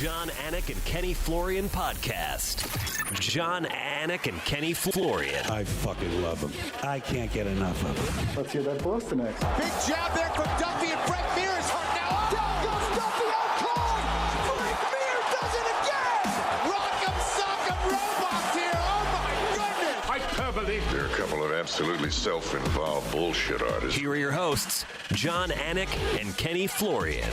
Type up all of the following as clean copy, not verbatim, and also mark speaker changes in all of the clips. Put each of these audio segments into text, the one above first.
Speaker 1: John, Anik, and Kenny Florian podcast. John, Anik, and Kenny Florian.
Speaker 2: I fucking love them. I can't get enough of them.
Speaker 3: Let's hear that Boston next.
Speaker 4: Big jab there from Duffy, and Frank Mir is hurt now. Down goes Duffy, out cold. Frank Mir does it again. Rock'em sock'em robots here. Oh my goodness.
Speaker 5: Hyperbole. They're a couple of absolutely self-involved bullshit artists.
Speaker 1: Here are your hosts, John, Anik, and Kenny Florian.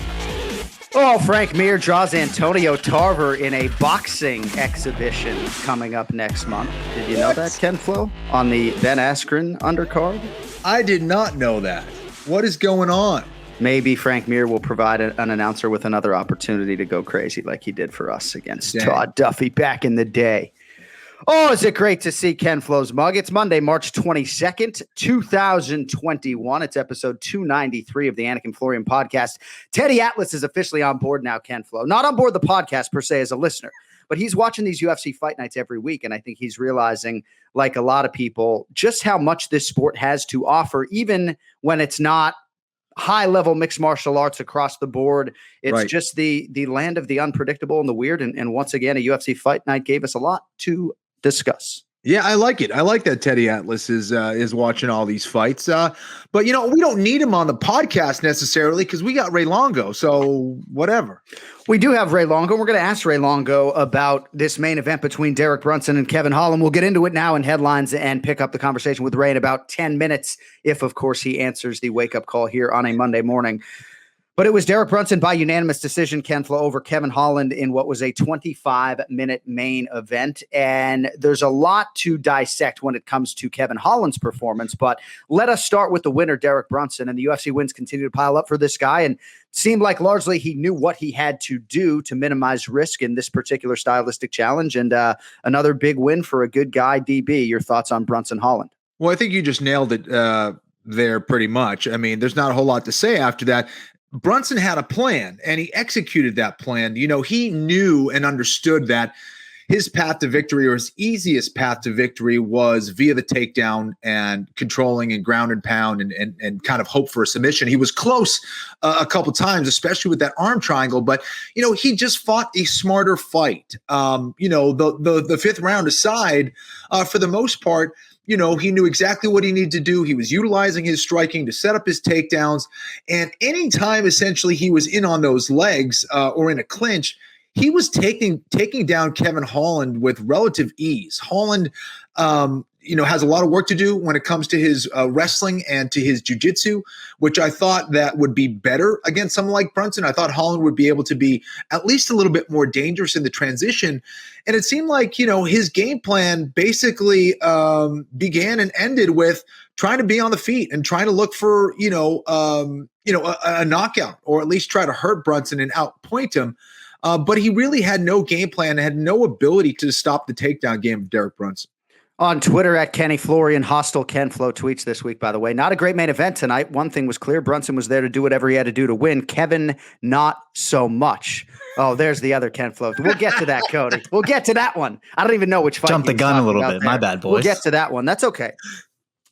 Speaker 6: Oh, Frank Mir draws Antonio Tarver in a boxing exhibition coming up next month. Did you know that, Ken Flo? On the Ben Askren undercard?
Speaker 7: I did not know that. What is going on?
Speaker 6: Maybe Frank Mir will provide an announcer with another opportunity to go crazy like he did for us against Todd Duffy back in the day. Oh, is it great to see Ken Flo's mug? It's Monday, March 22nd, 2021. It's episode 293 of the Anik and Florian podcast. Teddy Atlas is officially on board now, Ken Flo. Not on board the podcast per se as a listener, but he's watching these UFC fight nights every week, and I think he's realizing, like a lot of people, just how much this sport has to offer, even when it's not high-level mixed martial arts across the board. It's just the land of the unpredictable and the weird, and once again, a UFC fight night gave us a lot to discuss.
Speaker 7: Yeah, I like it. I like that Teddy Atlas is watching all these fights. But, you know, we don't need him on the podcast necessarily because we got Ray Longo. So whatever.
Speaker 6: We do have Ray Longo. We're going to ask Ray Longo about this main event between Derek Brunson and Kevin Holland. We'll get into it now in headlines and pick up the conversation with Ray in about 10 minutes, if, of course, he answers the wake-up call here on a Monday morning. But it was Derek Brunson by unanimous decision, Ken Flo, over Kevin Holland in what was a 25-minute main event. And there's a lot to dissect when it comes to Kevin Holland's performance. But let us start with the winner, Derek Brunson. And the UFC wins continue to pile up for this guy. And seemed like largely he knew what he had to do to minimize risk in this particular stylistic challenge. And another big win for a good guy, DB. Your thoughts on Brunson Holland?
Speaker 7: Well, I think you just nailed it there pretty much. I mean, there's not a whole lot to say after that. Brunson had a plan, and he executed that plan. You know, he knew and understood that his path to victory, or his easiest path to victory, was via the takedown and controlling and ground and pound and kind of hope for a submission. He was close a couple times, especially with that arm triangle, but, you know, he just fought a smarter fight. You know, the fifth round aside, for the most part, you know, he knew exactly what he needed to do. He was utilizing his striking to set up his takedowns. And anytime essentially he was in on those legs or in a clinch, he was taking down Kevin Holland with relative ease. Holland, you know, has a lot of work to do when it comes to his wrestling and to his jiu-jitsu, which I thought that would be better against someone like Brunson. I thought Holland would be able to be at least a little bit more dangerous in the transition. And it seemed like, you know, his game plan basically began and ended with trying to be on the feet and trying to look for, a knockout, or at least try to hurt Brunson and outpoint him. But he really had no game plan, had no ability to stop the takedown game of Derek Brunson.
Speaker 6: On Twitter at Kenny Florian, hostile Ken Flo tweets this week, by the way. Not a great main event tonight. One thing was clear. Brunson was there to do whatever he had to do to win. Kevin, not so much. Oh, there's the other Ken Flo. We'll get to that, Cody. We'll get to that one. I don't even know which fight.
Speaker 8: Jump the gun a little bit. My bad, boys.
Speaker 6: We'll get to that one. That's okay.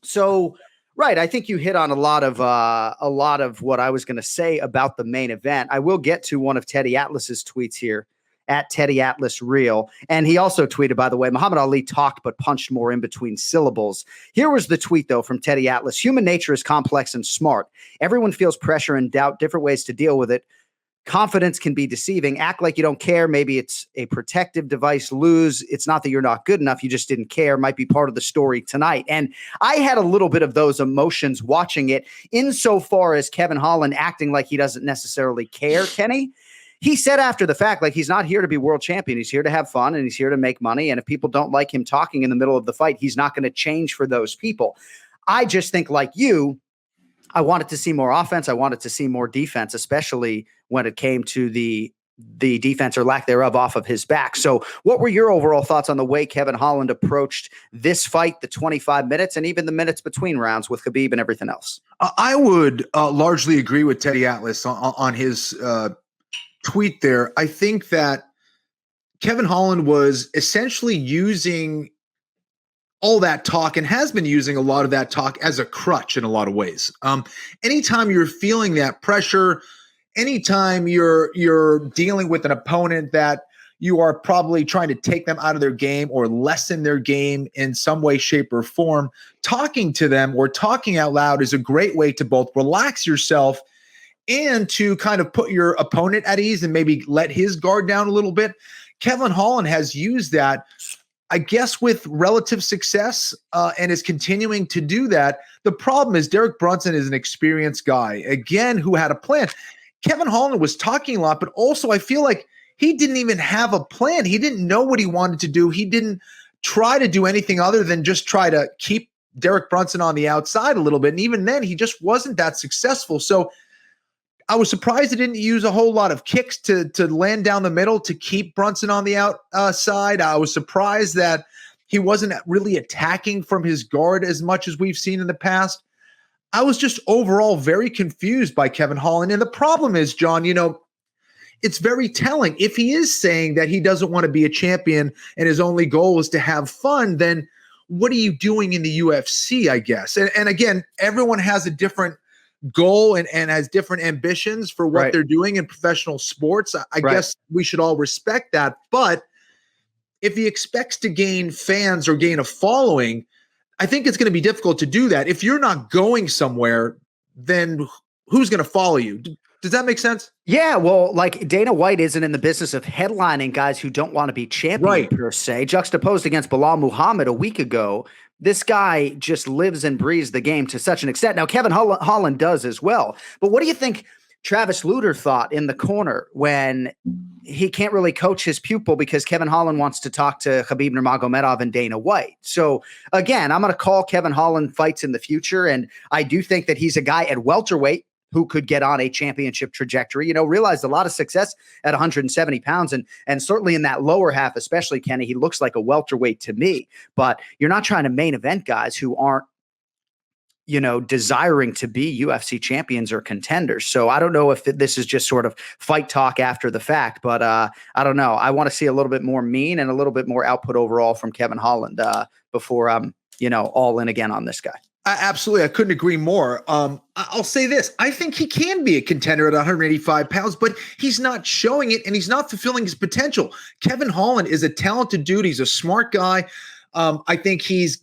Speaker 6: So, right, I think you hit on a lot of what I was going to say about the main event. I will get to one of Teddy Atlas's tweets here at Teddy Atlas Real. And he also tweeted, by the way, Muhammad Ali talked but punched more in between syllables. Here was the tweet, though, from Teddy Atlas. Human nature is complex and smart. Everyone feels pressure and doubt, different ways to deal with it. Confidence can be deceiving. Act like you don't care. Maybe it's a protective device. Lose. It's not that you're not good enough. You just didn't care. Might be part of the story tonight. And I had a little bit of those emotions watching it, insofar as Kevin Holland acting like he doesn't necessarily care, Kenny. He said after the fact, like, he's not here to be world champion. He's here to have fun, and he's here to make money. And if people don't like him talking in the middle of the fight, he's not going to change for those people. I just think, like you, I wanted to see more offense. I wanted to see more defense, especially when it came to the defense or lack thereof off of his back. So what were your overall thoughts on the way Kevin Holland approached this fight, the 25 minutes, and even the minutes between rounds with Khabib and everything else?
Speaker 7: I would largely agree with Teddy Atlas on his tweet there. I think that Kevin Holland was essentially using all that talk, and has been using a lot of that talk, as a crutch in a lot of ways. Anytime you're feeling that pressure, anytime you're dealing with an opponent that you are probably trying to take them out of their game or lessen their game in some way, shape, or form, talking to them or talking out loud is a great way to both relax yourself and to kind of put your opponent at ease and maybe let his guard down a little bit. Kevin Holland has used that, I guess, with relative success and is continuing to do that. The problem is Derek Brunson is an experienced guy, again, who had a plan. Kevin Holland was talking a lot, but also I feel like he didn't even have a plan. He didn't know what he wanted to do. He didn't try to do anything other than just try to keep Derek Brunson on the outside a little bit. And even then, he just wasn't that successful. So I was surprised he didn't use a whole lot of kicks to land down the middle to keep Brunson on the outside. I was surprised that he wasn't really attacking from his guard as much as we've seen in the past. I was just overall very confused by Kevin Holland. And the problem is, John, it's very telling. If he is saying that he doesn't want to be a champion and his only goal is to have fun, then what are you doing in the UFC, I guess? And again, everyone has a different goal and has different ambitions for what they're doing in professional sports. I guess we should all respect that. But if he expects to gain fans or gain a following, I think it's going to be difficult to do that. If you're not going somewhere, then who's going to follow you? Does that make sense?
Speaker 6: Yeah, well, like Dana White isn't in the business of headlining guys who don't want to be champion per se. Juxtaposed against Bilal Muhammad a week ago, this guy just lives and breathes the game to such an extent. Now, Kevin Holland does as well. But what do you think Travis Lutter thought in the corner when he can't really coach his pupil because Kevin Holland wants to talk to Khabib Nurmagomedov and Dana White? So again, I'm going to call Kevin Holland fights in the future. And I do think that he's a guy at welterweight who could get on a championship trajectory, realized a lot of success at 170 pounds. And certainly in that lower half, especially, Kenny, he looks like a welterweight to me. But you're not trying to main event guys who aren't, desiring to be UFC champions or contenders. So I don't know if this is just sort of fight talk after the fact, but I don't know. I want to see a little bit more mean and a little bit more output overall from Kevin Holland before I'm, all in again on this guy.
Speaker 7: Absolutely. I couldn't agree more. I'll say this. I think he can be a contender at 185 pounds, but he's not showing it and he's not fulfilling his potential. Kevin Holland is a talented dude. He's a smart guy. I think he's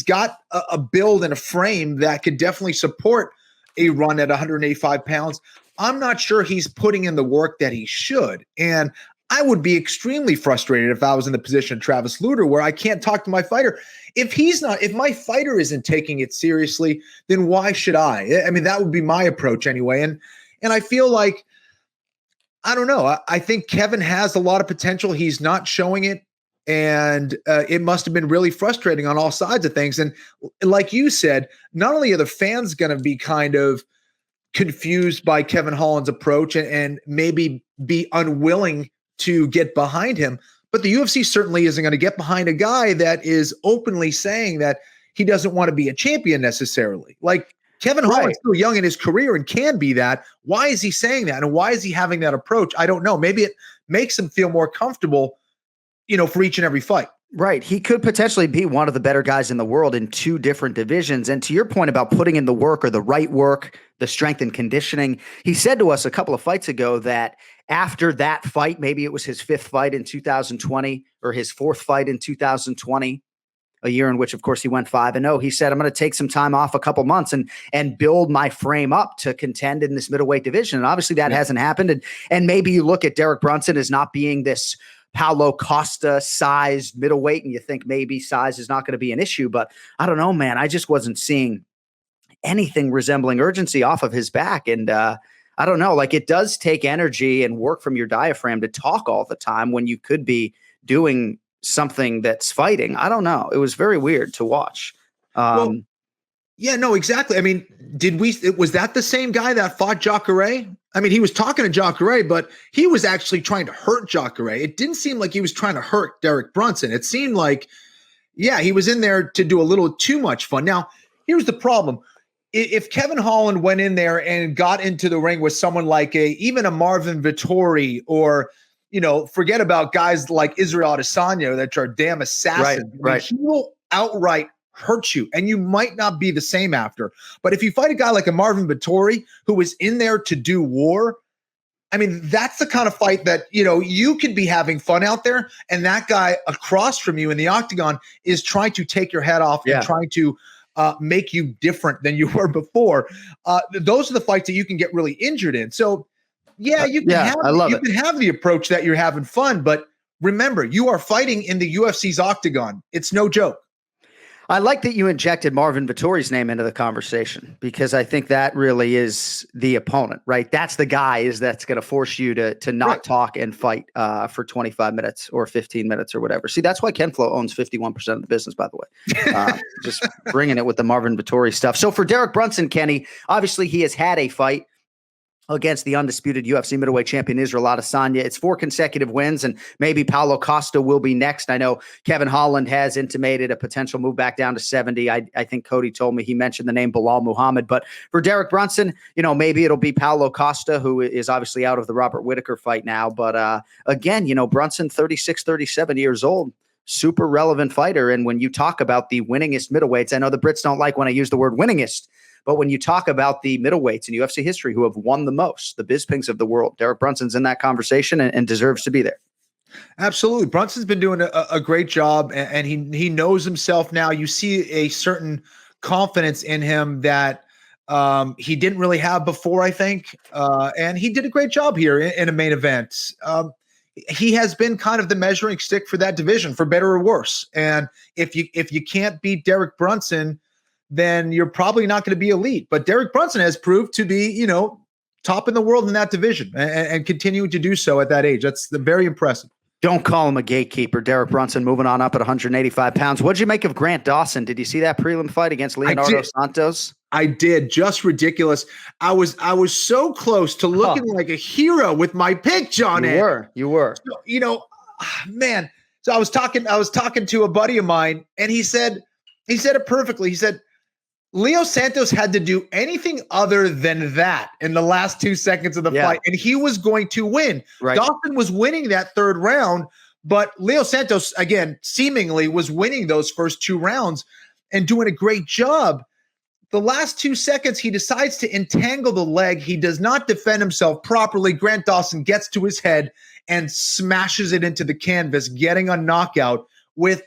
Speaker 7: got a build and a frame that could definitely support a run at 185 pounds. I'm not sure he's putting in the work that he should. And I would be extremely frustrated if I was in the position of Travis Lutter, where I can't talk to my fighter. If my fighter isn't taking it seriously, then why should I? I mean, that would be my approach anyway. And I feel like, I don't know. I think Kevin has a lot of potential. He's not showing it. And it must have been really frustrating on all sides of things. And like you said, not only are the fans going to be kind of confused by Kevin Holland's approach and maybe be unwilling to get behind him, but the UFC certainly isn't going to get behind a guy that is openly saying that he doesn't want to be a champion necessarily. Like Kevin Holland's still young in his career and can be that. Why is he saying that? And why is he having that approach? I don't know. Maybe it makes him feel more comfortable, for each and every fight.
Speaker 6: Right. He could potentially be one of the better guys in the world in two different divisions. And to your point about putting in the work or the right work, the strength and conditioning, he said to us a couple of fights ago that after that fight, maybe it was his fifth fight in 2020 or his fourth fight in 2020, a year in which, of course, he went 5-0. He said, I'm going to take some time off a couple months and build my frame up to contend in this middleweight division. And obviously that hasn't happened. And maybe you look at Derek Brunson as not being this Paulo Costa sized middleweight, and you think maybe size is not going to be an issue, but I don't know, man. I just wasn't seeing anything resembling urgency off of his back. And I don't know, like it does take energy and work from your diaphragm to talk all the time when you could be doing something that's fighting. I don't know. It was very weird to watch.
Speaker 7: Yeah, no, exactly. I mean, was that the same guy that fought Jacare? I mean, he was talking to Jacare, but he was actually trying to hurt Jacare. It didn't seem like he was trying to hurt Derek Brunson. It seemed like, he was in there to do a little too much fun. Now, here's the problem. If Kevin Holland went in there and got into the ring with someone like even a Marvin Vettori or, forget about guys like Israel Adesanya that are damn assassins.
Speaker 6: Right.
Speaker 7: He will outright hurt you, and you might not be the same after. But if you fight a guy like a Marvin Vettori who is in there to do war, I mean, that's the kind of fight that, you could be having fun out there, and that guy across from you in the octagon is trying to take your head off and trying to make you different than you were before. Those are the fights that you can get really injured in. So, you can have the approach that you're having fun, but remember, you are fighting in the UFC's octagon. It's no joke.
Speaker 6: I like that you injected Marvin Vettori's name into the conversation, because I think that really is the opponent, right? That's the guy that's going to force you to not talk and fight for 25 minutes or 15 minutes or whatever. See, that's why Ken Flo owns 51% of the business, by the way. Just bringing it with the Marvin Vettori stuff. So for Derek Brunson, Kenny, obviously he has had a fight against the undisputed UFC middleweight champion Israel Adesanya. It's 4 consecutive wins, and maybe Paulo Costa will be next. I know Kevin Holland has intimated a potential move back down to 70. I think Cody told me he mentioned the name Bilal Muhammad. But for Derek Brunson, maybe it'll be Paulo Costa, who is obviously out of the Robert Whittaker fight now. But again, Brunson, 36, 37 years old, super relevant fighter. And when you talk about the winningest middleweights, I know the Brits don't like when I use the word winningest, but when you talk about the middleweights in UFC history who have won the most, the Bispings of the world, Derek Brunson's in that conversation and deserves to be there.
Speaker 7: Absolutely. Brunson's been doing a great job, and he knows himself now. You see a certain confidence in him that he didn't really have before, I think. And he did a great job here in a main event. He has been kind of the measuring stick for that division, for better or worse. And if you can't beat Derek Brunson, then you're probably not going to be elite. But Derek Brunson has proved to be, top in the world in that division and continuing to do so at that age. That's very impressive.
Speaker 6: Don't call him a gatekeeper. Derek Brunson moving on up at 185 pounds. What'd you make of Grant Dawson? Did you see that prelim fight against Leonardo Santos?
Speaker 7: I did. Just ridiculous. I was so close to looking like a hero with my pick, John.
Speaker 6: You were.
Speaker 7: So, man. So I was talking to a buddy of mine, and he said it perfectly. He said, Leo Santos had to do anything other than that in the last 2 seconds of the fight, and he was going to win.
Speaker 6: Right.
Speaker 7: Dawson was winning that third round, but Leo Santos, again, seemingly was winning those first 2 rounds and doing a great job. The last 2 seconds, he decides to entangle the leg. He does not defend himself properly. Grant Dawson gets to his head and smashes it into the canvas, getting a knockout with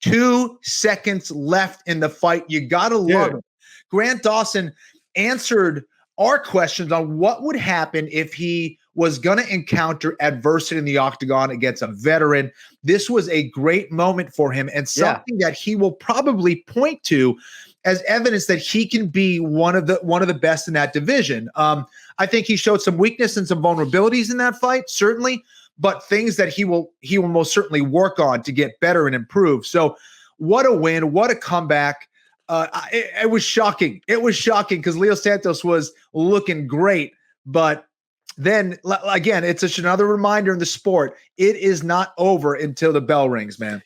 Speaker 7: 2 seconds left in the fight. You got to love it. Grant Dawson answered our questions on what would happen if he was going to encounter adversity in the octagon against a veteran. This was a great moment for him, and something that he will probably point to as evidence that he can be one of the best in that division. I think he showed some weakness and some vulnerabilities in that fight, certainly, but things that he will most certainly work on to get better and improve. So what a win, what a comeback. It was shocking. It was shocking because Leo Santos was looking great. But then, again, it's just another reminder in the sport. It is not over until the bell rings, man.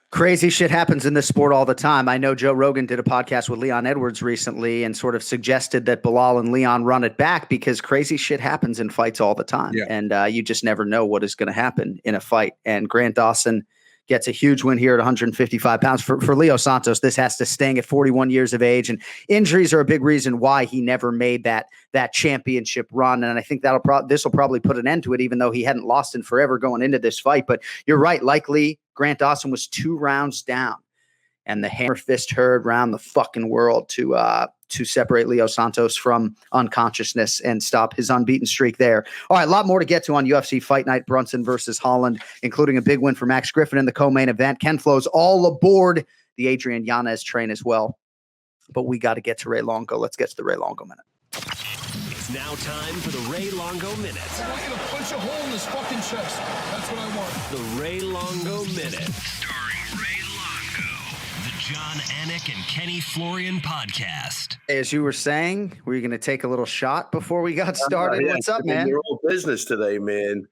Speaker 6: Crazy shit happens in this sport all the time. I know Joe Rogan did a podcast with Leon Edwards recently and sort of suggested that Bilal and Leon run it back because crazy shit happens in fights all the time. Yeah. And you just never know what is going to happen in a fight. And Grant Dawson gets a huge win here at 155 pounds. For Leo Santos, this has to sting at 41 years of age. And injuries are a big reason why he never made that championship run. And I think this will probably put an end to it, even though he hadn't lost in forever going into this fight. But you're right. Likely Grant Dawson was 2 rounds down, and the hammer fist heard around the fucking world to separate Leo Santos from unconsciousness and stop his unbeaten streak there. All right, a lot more to get to on UFC Fight Night. Brunson versus Holland, including a big win for Max Griffin in the co-main event. Ken Flo's all aboard the Adrian Yanez train as well. But we got to get to Ray Longo. Let's get to the Ray Longo minute.
Speaker 1: It's now time for the Ray Longo minute.
Speaker 3: I want you to punch a hole in his fucking chest. That's what I want.
Speaker 1: The Ray Longo minute. Starring Ray Longo. The John Anik and Kenny Florian podcast.
Speaker 6: As you were saying, were you going to take a little shot before we got started? What's up, man?
Speaker 8: Your own business today, man.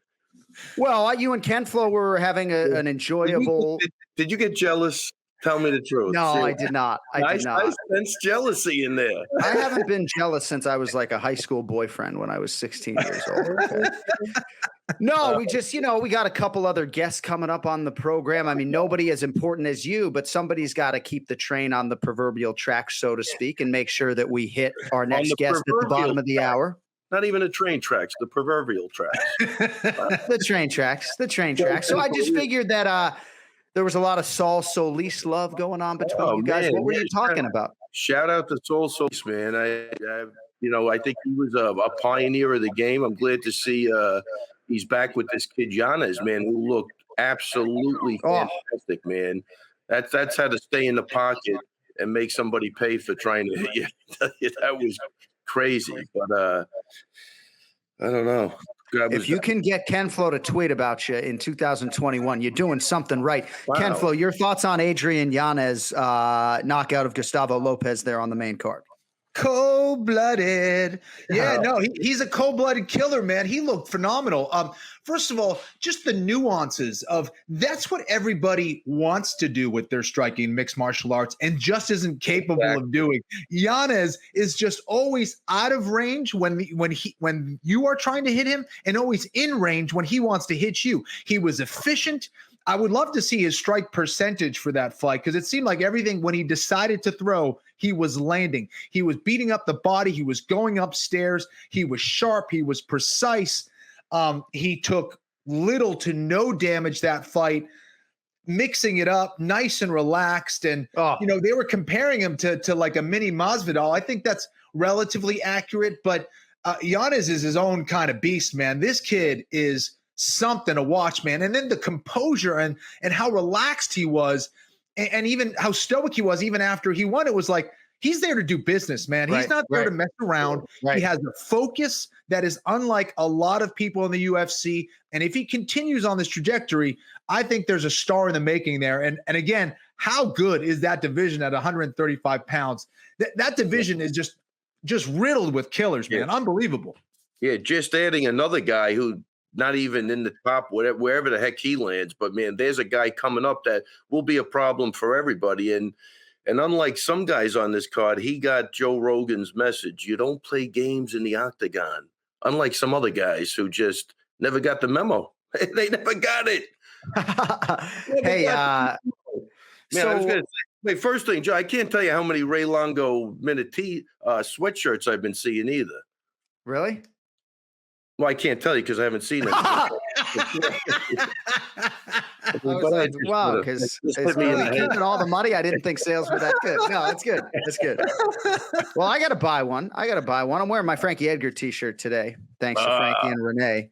Speaker 6: Well, you and Ken Flo were having an enjoyable.
Speaker 8: Did you get jealous? Tell me the truth.
Speaker 6: No, I did not. I
Speaker 8: sense jealousy in there.
Speaker 6: I haven't been jealous since I was like a high school boyfriend when I was 16 years old. Okay. No, we just, we got a couple other guests coming up on the program. I mean, nobody as important as you, but somebody's got to keep the train on the proverbial track, so to speak, and make sure that we hit our next guest at the bottom of the hour.
Speaker 8: Not even the train tracks, the proverbial tracks.
Speaker 6: The train tracks. So I just figured that there was a lot of Saul Solis love going on between you guys. What were you talking about?
Speaker 8: Shout out to Saul Solis, man. I think he was a pioneer of the game. I'm glad to see he's back with this kid Yanez, man, who looked absolutely fantastic, man. That's how to stay in the pocket and make somebody pay for trying to hit you. That was crazy, but I don't know.
Speaker 6: If you can get Ken Flo to tweet about you in 2021, you're doing something right.
Speaker 8: Wow.
Speaker 6: Ken Flo, your thoughts on Adrian Yanez knockout of Gustavo Lopez there on the main card?
Speaker 7: Cold-blooded. Yeah, no, he's a cold-blooded killer, man. He looked phenomenal. First of all, just the nuances of that's what everybody wants to do with their striking mixed martial arts and just isn't capable of doing. Yanez is just always out of range when you are trying to hit him and always in range when he wants to hit you. He was efficient. I would love to see his strike percentage for that fight because it seemed like everything when he decided to throw, he was landing. He was beating up the body. He was going upstairs. He was sharp. He was precise. He took little to no damage that fight, mixing it up nice and relaxed. And, they were comparing him to like a mini Masvidal. I think that's relatively accurate, but Yanez is his own kind of beast, man. This kid is something to watch, man. And then the composure and how relaxed he was and even how stoic he was even after he won. It was like, he's there to do business, man. He's not there to mess around. He has a focus that is unlike a lot of people in the UFC. And if he continues on this trajectory, I think there's a star in the making there. And again, how good is that division at 135 pounds? That division is just riddled with killers, man. Unbelievable.
Speaker 8: Yeah, just adding another guy who not even in the top, wherever the heck he lands. But, man, there's a guy coming up that will be a problem for everybody. And unlike some guys on this card, he got Joe Rogan's message. You don't play games in the octagon. Unlike some other guys who just never got the memo. They never got it.
Speaker 6: I
Speaker 8: was going to say, first thing, Joe, I can't tell you how many Ray Longo minute sweatshirts I've been seeing either.
Speaker 6: Really?
Speaker 8: Well, I can't tell you because I haven't seen it.
Speaker 6: Wow, because keeping all the money, I didn't think sales were that good. No, that's good. That's good. Well, I got to buy one. I'm wearing my Frankie Edgar t-shirt today. Thanks to Frankie and Renee.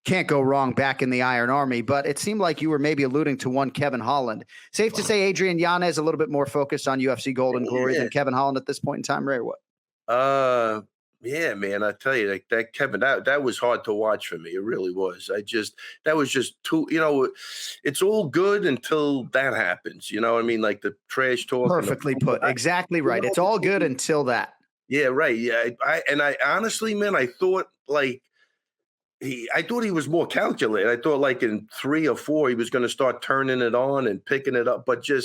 Speaker 6: Can't go wrong back in the Iron Army, but it seemed like you were maybe alluding to one Kevin Holland. Safe to say Adrian Yanez a little bit more focused on UFC Golden Glory than Kevin Holland at this point in time, Ray, or what?
Speaker 8: Yeah, man, I tell you, that Kevin, that was hard to watch for me. It really was. That was just too, it's all good until that happens. You know what I mean? Like the trash talk.
Speaker 6: Perfectly put. Exactly right. It's all good until that.
Speaker 8: Yeah, right. Yeah. I honestly, man, I thought he was more calculated. I thought like in 3 or 4, he was going to start turning it on and picking it up. But I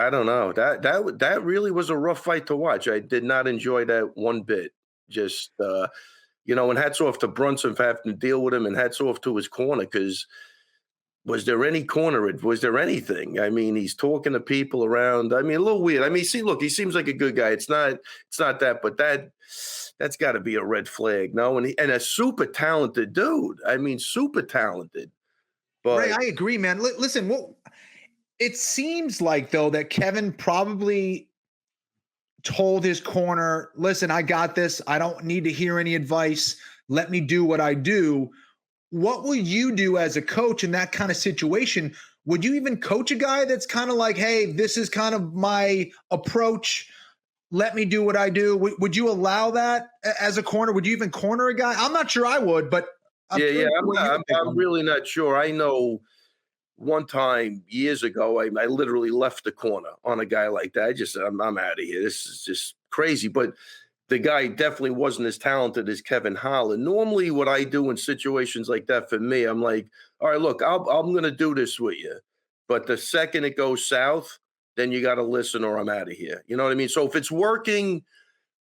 Speaker 8: don't know. That really was a rough fight to watch. I did not enjoy that one bit. And hats off to Brunson for having to deal with him, and hats off to his corner because was there any corner? Was there anything? I mean, he's talking to people around. I mean, a little weird. I mean, he seems like a good guy. It's not that, but that's got to be a red flag. No, and a super talented dude. I mean, super talented. But
Speaker 7: Ray, I agree, man. Listen, it seems like, though, that Kevin probably told his corner, listen, I got this. I don't need to hear any advice. Let me do what I do. What will you do as a coach in that kind of situation? Would you even coach a guy that's kind of like, hey, this is kind of my approach. Let me do what I do. Would you allow that as a corner? Would you even corner a guy? I'm not sure I would, but
Speaker 8: I'm really not sure. I know one time years ago, I literally left the corner on a guy like that. I just said, I'm out of here. This is just crazy. But the guy definitely wasn't as talented as Kevin Holland. Normally what I do in situations like that for me, I'm like, all right, look, I'm going to do this with you. But the second it goes south, then you got to listen or I'm out of here. You know what I mean? So if it's working,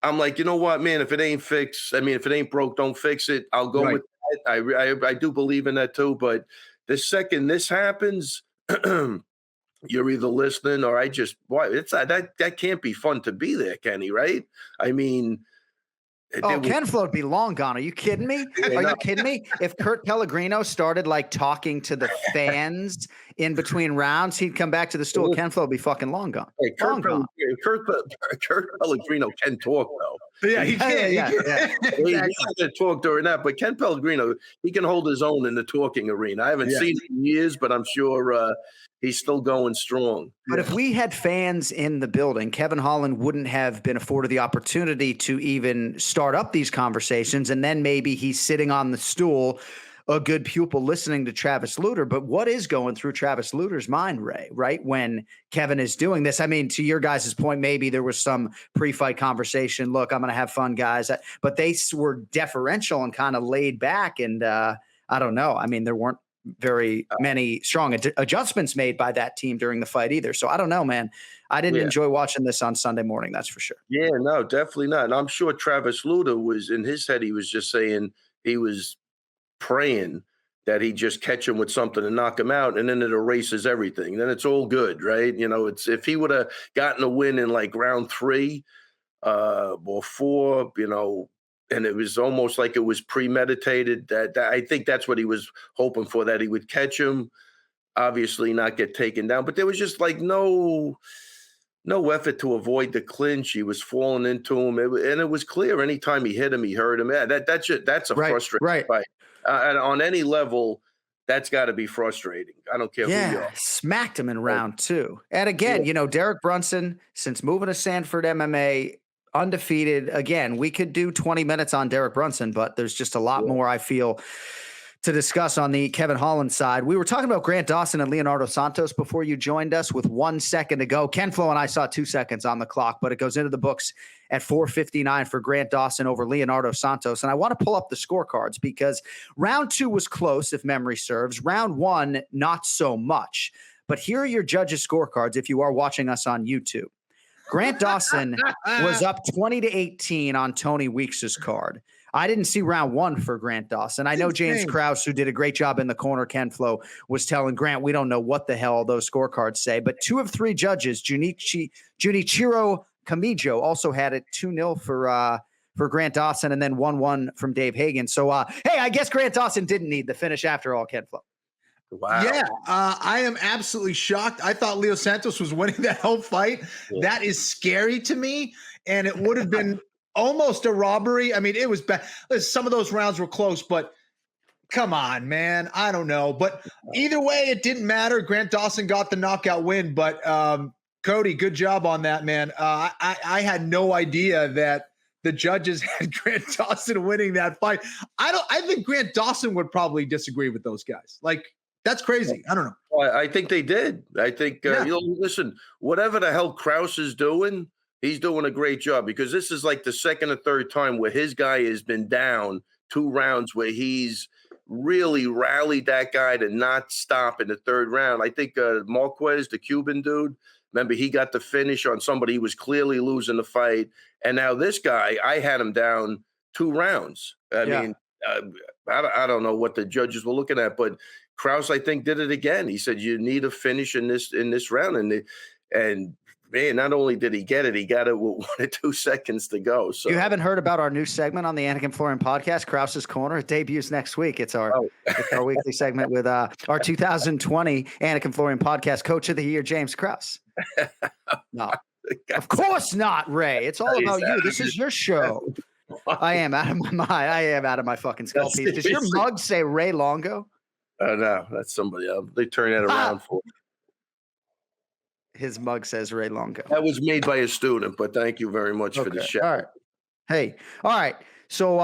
Speaker 8: I'm like, you know what, man, if it ain't fixed, if it ain't broke, don't fix it. I'll go with that. I do believe in that too. But the second this happens, you're either listening or that can't be fun to be there, Kenny, right? I mean,
Speaker 6: Ken Flo would be long gone. Are you kidding me? Are you kidding me? If Kurt Pellegrino started like talking to the fans in between rounds, he'd come back to the stool. Ken Flo would be fucking long gone.
Speaker 8: Hey, Kurt Pellegrino can talk though.
Speaker 7: Yeah, he can.
Speaker 6: Yeah.
Speaker 8: He's not going to talk during that, but Ken Pellegrino, he can hold his own in the talking arena. I haven't seen him in years, but I'm sure he's still going strong.
Speaker 6: But if we had fans in the building, Kevin Holland wouldn't have been afforded the opportunity to even start up these conversations. And then maybe he's sitting on the stool, a good pupil listening to Travis Lutter. But what is going through Travis Lutter's mind, Ray, right? When Kevin is doing this? I mean, to your guys' point, maybe there was some pre-fight conversation. Look, I'm going to have fun, guys. But they were deferential and kind of laid back. And I don't know. I mean, there weren't very many strong adjustments made by that team during the fight either. So I don't know, man. I didn't enjoy watching this on Sunday morning. That's for sure.
Speaker 8: Yeah, no, definitely not. And I'm sure Travis Lutter was in his head. He was just saying he was praying that he just catch him with something and knock him out. And then it erases everything. Then it's all good. Right. You know, it's, if he would have gotten a win in like round 3 or 4, you know, and it was almost like it was premeditated. That I think that's what he was hoping for, that he would catch him, obviously not get taken down. But there was just like no effort to avoid the clinch. He was falling into him, and it was clear. Anytime he hit him, he hurt him. Yeah, that's a frustrating fight. And on any level, that's got to be frustrating. I don't care who you are.
Speaker 6: Smacked him in round 2. And again, you know, Derek Brunson, since moving to Sanford MMA, undefeated. Again, we could do 20 minutes on Derek Brunson, but there's just a lot more, I feel, to discuss on the Kevin Holland side. We were talking about Grant Dawson and Leonardo Santos before you joined us with 1 second to go. Ken Flo and I saw 2 seconds on the clock, but it goes into the books at 4:59 for Grant Dawson over Leonardo Santos. And I want to pull up the scorecards because round 2 was close, if memory serves. Round 1, not so much. But here are your judges' scorecards if you are watching us on YouTube. Grant Dawson was up 20-18 on Tony Weeks's card. I didn't see round 1 for Grant Dawson. I know James Krause, who did a great job in the corner, Ken Flo, was telling Grant, we don't know what the hell those scorecards say. But 2 of 3 judges, Junichiro Kamijo, also had it 2-0 for Grant Dawson, and then 1-1 from Dave Hagan. So, hey, I guess Grant Dawson didn't need the finish after all, Ken Flo.
Speaker 8: Wow.
Speaker 7: Yeah, I am absolutely shocked. I thought Leo Santos was winning that whole fight. Yeah. That is scary to me, and it would have been almost a robbery. I mean, it was bad. Some of those rounds were close, but come on, man. I don't know. But either way, it didn't matter. Grant Dawson got the knockout win, but Cody, good job on that, man. I had no idea that the judges had Grant Dawson winning that fight. I think Grant Dawson would probably disagree with those guys. Like, that's crazy. I don't know.
Speaker 8: I think they did. I think, you know, listen, whatever the hell Krause is doing, he's doing a great job, because this is like the second or third time where his guy has been down 2 rounds where he's really rallied that guy to not stop in the 3rd round. I think Marquez, the Cuban dude, remember, he got the finish on somebody who was clearly losing the fight. And now this guy, I had him down 2 rounds. I mean, I don't know what the judges were looking at, but Krause, I think, did it again. He said, you need a finish in this round. And man, not only did he get it, he got it with 1 or 2 seconds to go. So
Speaker 6: you haven't heard about our new segment on the Anik and Florian podcast, Krause's Corner. It debuts next week. It's our weekly segment with our 2020 Anik and Florian podcast Coach of the Year, James Krause. No, of course not, Ray. It's all about you. This is your show. I am out of my mind. I am out of my fucking skull piece. Does your mug say Ray Longo?
Speaker 8: No, that's somebody else. They turn that around for me.
Speaker 6: His mug says Ray Longo.
Speaker 8: That was made by a student, but thank you very much for the shout.
Speaker 6: All right. Hey, all right. So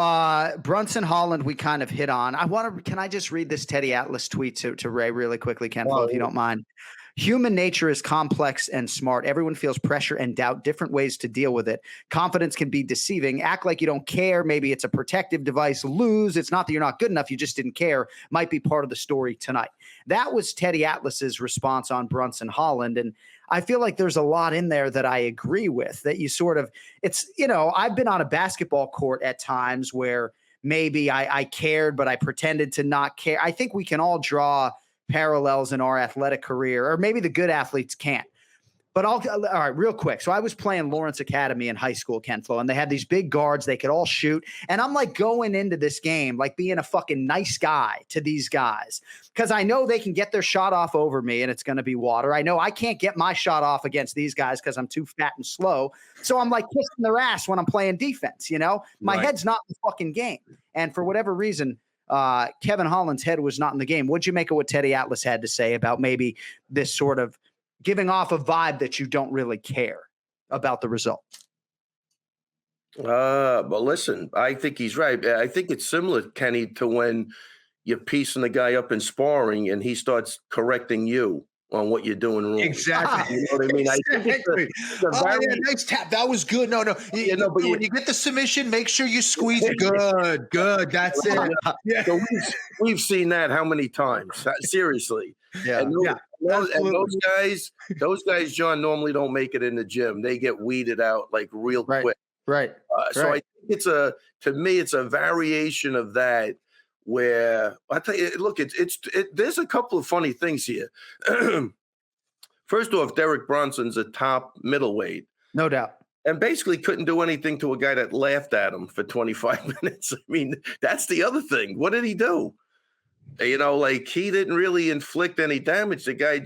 Speaker 6: Brunson Holland, we kind of hit on. Can I just read this Teddy Atlas tweet to Ray really quickly, Ken, if you don't mind? Human nature is complex and smart. Everyone feels pressure and doubt, different ways to deal with it. Confidence can be deceiving. Act like you don't care. Maybe it's a protective device. Lose. It's not that you're not good enough. You just didn't care. Might be part of the story tonight. That was Teddy Atlas's response on Brunson Holland. And I feel like there's a lot in there that I agree with, that you sort of, it's, you know, I've been on a basketball court at times where maybe I cared, but I pretended to not care. I think we can all draw parallels in our athletic career, or maybe the good athletes can't. But all right, real quick. So I was playing Lawrence Academy in high school, Ken Flo, and they had these big guards. They could all shoot. And I'm like going into this game, like being a fucking nice guy to these guys, because I know they can get their shot off over me and it's going to be water. I know I can't get my shot off against these guys because I'm too fat and slow. So I'm like kissing their ass when I'm playing defense, you know? My head's not in the fucking game. And for whatever reason, Kevin Holland's head was not in the game. What'd you make of what Teddy Atlas had to say about maybe this sort of giving off a vibe that you don't really care about the result?
Speaker 8: But listen, I think he's right. I think it's similar, Kenny, to when you're piecing the guy up in sparring and he starts correcting you on what you're doing wrong.
Speaker 7: Exactly.
Speaker 8: You know what I mean?
Speaker 7: Exactly.
Speaker 8: I think
Speaker 7: Nice tap. That was good. No.
Speaker 8: But
Speaker 7: when you get the submission, make sure you squeeze it. Good. That's it. Yeah.
Speaker 8: So we've seen that how many times? Seriously.
Speaker 6: Yeah.
Speaker 8: And those guys, John, normally don't make it in the gym. They get weeded out like real quick.
Speaker 6: Right.
Speaker 8: So I think to me, it's a variation of that where I tell you, look, there's a couple of funny things here. First off, Derek Brunson's a top middleweight.
Speaker 6: No doubt.
Speaker 8: And basically couldn't do anything to a guy that laughed at him for 25 minutes. I mean, that's the other thing. What did he do? You know, like he didn't really inflict any damage. The guy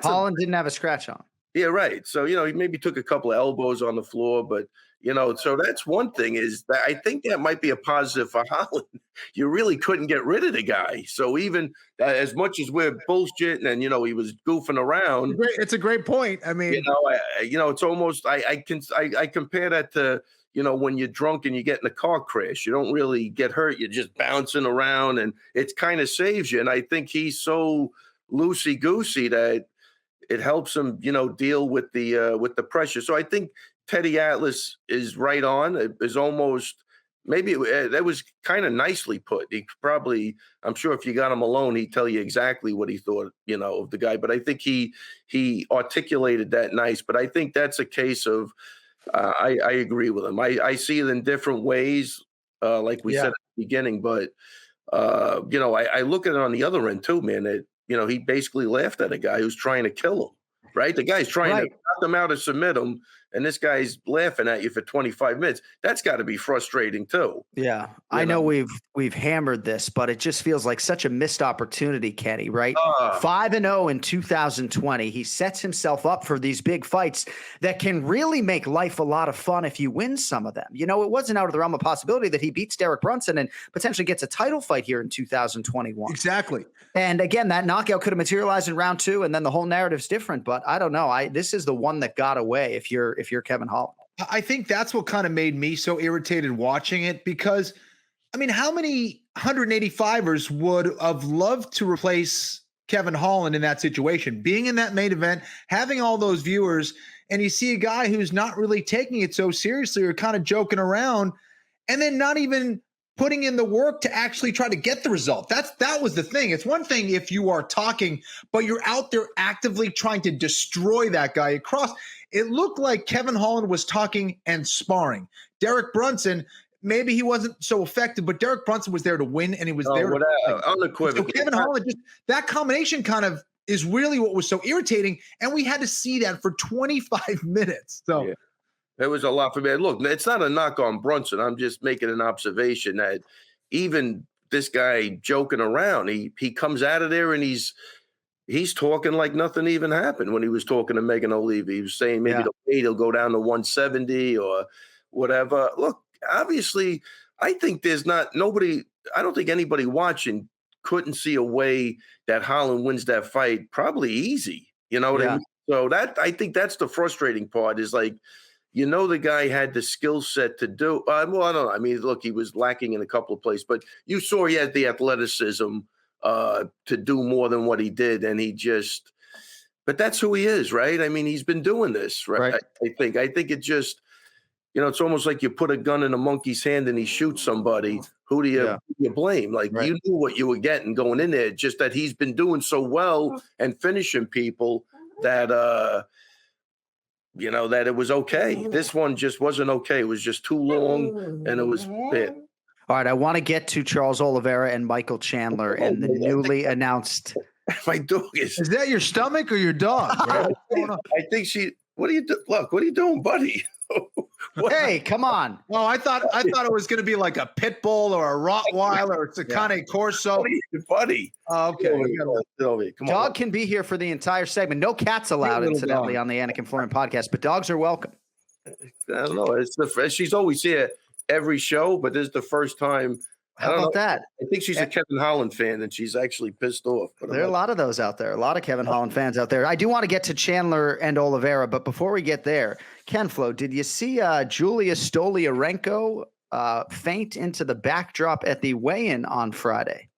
Speaker 8: Holland
Speaker 6: didn't have a scratch on him.
Speaker 8: Yeah, right. So, you know, he maybe took a couple of elbows on the floor, but, you know, so that's one thing is that I think that might be a positive for Holland. You really couldn't get rid of the guy. So even as much as we're bullshitting and, you know, he was goofing around.
Speaker 7: It's a great point. I mean,
Speaker 8: it's almost, I compare that to, you know, when you're drunk and you get in a car crash, you don't really get hurt. You're just bouncing around and it kind of saves you. And I think he's so loosey-goosey that it helps him, you know, deal with the pressure. So I think Teddy Atlas is right on. It is almost that was kind of nicely put. He probably, I'm sure if you got him alone, he'd tell you exactly what he thought, you know, of the guy. But I think he articulated that nice. But I think that's a case of I agree with him. I see it in different ways, like we said at the beginning. But you know, I look at it on the other end too, man. You know, he basically laughed at a guy who's trying to kill him, right? The guy's trying to knock him out or submit him, and this guy's laughing at you for 25 minutes. That's got to be frustrating too.
Speaker 6: Yeah. I know we've hammered this, but it just feels like such a missed opportunity, Kenny, right? 5-0 in 2020. He sets himself up for these big fights that can really make life a lot of fun if you win some of them. You know, it wasn't out of the realm of possibility that he beats Derek Brunson and potentially gets a title fight here in 2021.
Speaker 7: Exactly.
Speaker 6: And again, that knockout could have materialized in round 2, and then the whole narrative's different. But I don't know. this is the one that got away if you're Kevin Holland.
Speaker 7: I think that's what kind of made me so irritated watching it because, I mean, how many 185ers would have loved to replace Kevin Holland in that situation? Being in that main event, having all those viewers, and you see a guy who's not really taking it so seriously or kind of joking around, and then not even putting in the work to actually try to get the result. That was the thing. It's one thing if you are talking, but you're out there actively trying to destroy that guy across. It looked like Kevin Holland was talking and sparring. Derek Brunson, maybe he wasn't so effective, but Derek Brunson was there to win, and he was there
Speaker 8: unequivocally.
Speaker 7: So Kevin Holland, just that combination kind of is really what was so irritating, and we had to see that for 25 minutes. So. Yeah.
Speaker 8: There was a lot for me. Look, it's not a knock on Brunson. I'm just making an observation that even this guy joking around, he comes out of there and he's talking like nothing even happened when he was talking to Megan O'Leary. He was saying maybe the weight will go down to 170 or whatever. Look, obviously, I think I don't think anybody watching couldn't see a way that Holland wins that fight probably easy. You know what I mean? So I think that's the frustrating part is like, you know, the guy had the skill set to do. Well, I don't know. I mean, look, he was lacking in a couple of places, but you saw he had the athleticism to do more than what he did, and but that's who he is, right? I mean, he's been doing this, right? I think it just, you know, it's almost like you put a gun in a monkey's hand and he shoots somebody. Who do you blame? Like you knew what you were getting going in there. Just that he's been doing so well and finishing people that. You know, that it was okay. This one just wasn't okay. It was just too long, and it was bit.
Speaker 6: All right, I want to get to Charles Oliveira and Michael Chandler and the newly announced
Speaker 8: My dog is.
Speaker 7: Is that your stomach or your dog?
Speaker 8: I think she. What are you do? Look, what are you doing, buddy?
Speaker 6: Hey, come on.
Speaker 7: Oh, I thought it was going to be like a pit bull or a Rottweiler or a Cane Corso.
Speaker 8: Buddy.
Speaker 7: Oh, okay.
Speaker 8: Come
Speaker 6: Dog
Speaker 8: on.
Speaker 6: can be here for the entire segment. No cats allowed, incidentally, on the Anik and Florian podcast, but dogs are welcome.
Speaker 8: I don't know. She's always here every show, but this is the first time.
Speaker 6: How about that?
Speaker 8: I think she's a Kevin Holland fan, and she's actually pissed off. But
Speaker 6: there are a lot of those out there, a lot of Kevin Holland fans out there. I do want to get to Chandler and Oliveira, but before we get there, Ken Flo, did you see Julia Stoliarenko faint into the backdrop at the weigh-in on Friday?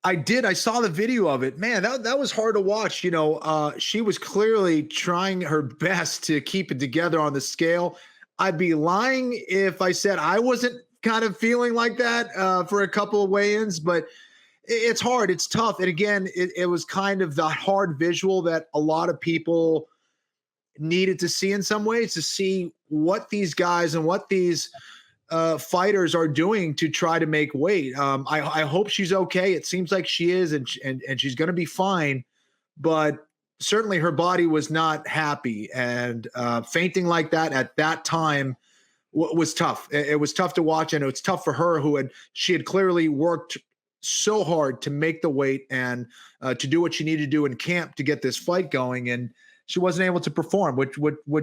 Speaker 7: I did. I saw the video of it. Man, that was hard to watch. You know, she was clearly trying her best to keep it together on the scale. I'd be lying if I said I wasn't kind of feeling like that for a couple of weigh-ins, but it's hard. It's tough. And again, it was kind of the hard visual that a lot of people needed to see in some ways, to see what these guys and what these fighters are doing to try to make weight. I hope she's okay. It seems like she is, and she's going to be fine, but certainly her body was not happy, and fainting like that at that time was tough. It was tough to watch, and it was tough for her, she had clearly worked so hard to make the weight and to do what she needed to do in camp to get this fight going, and she wasn't able to perform, which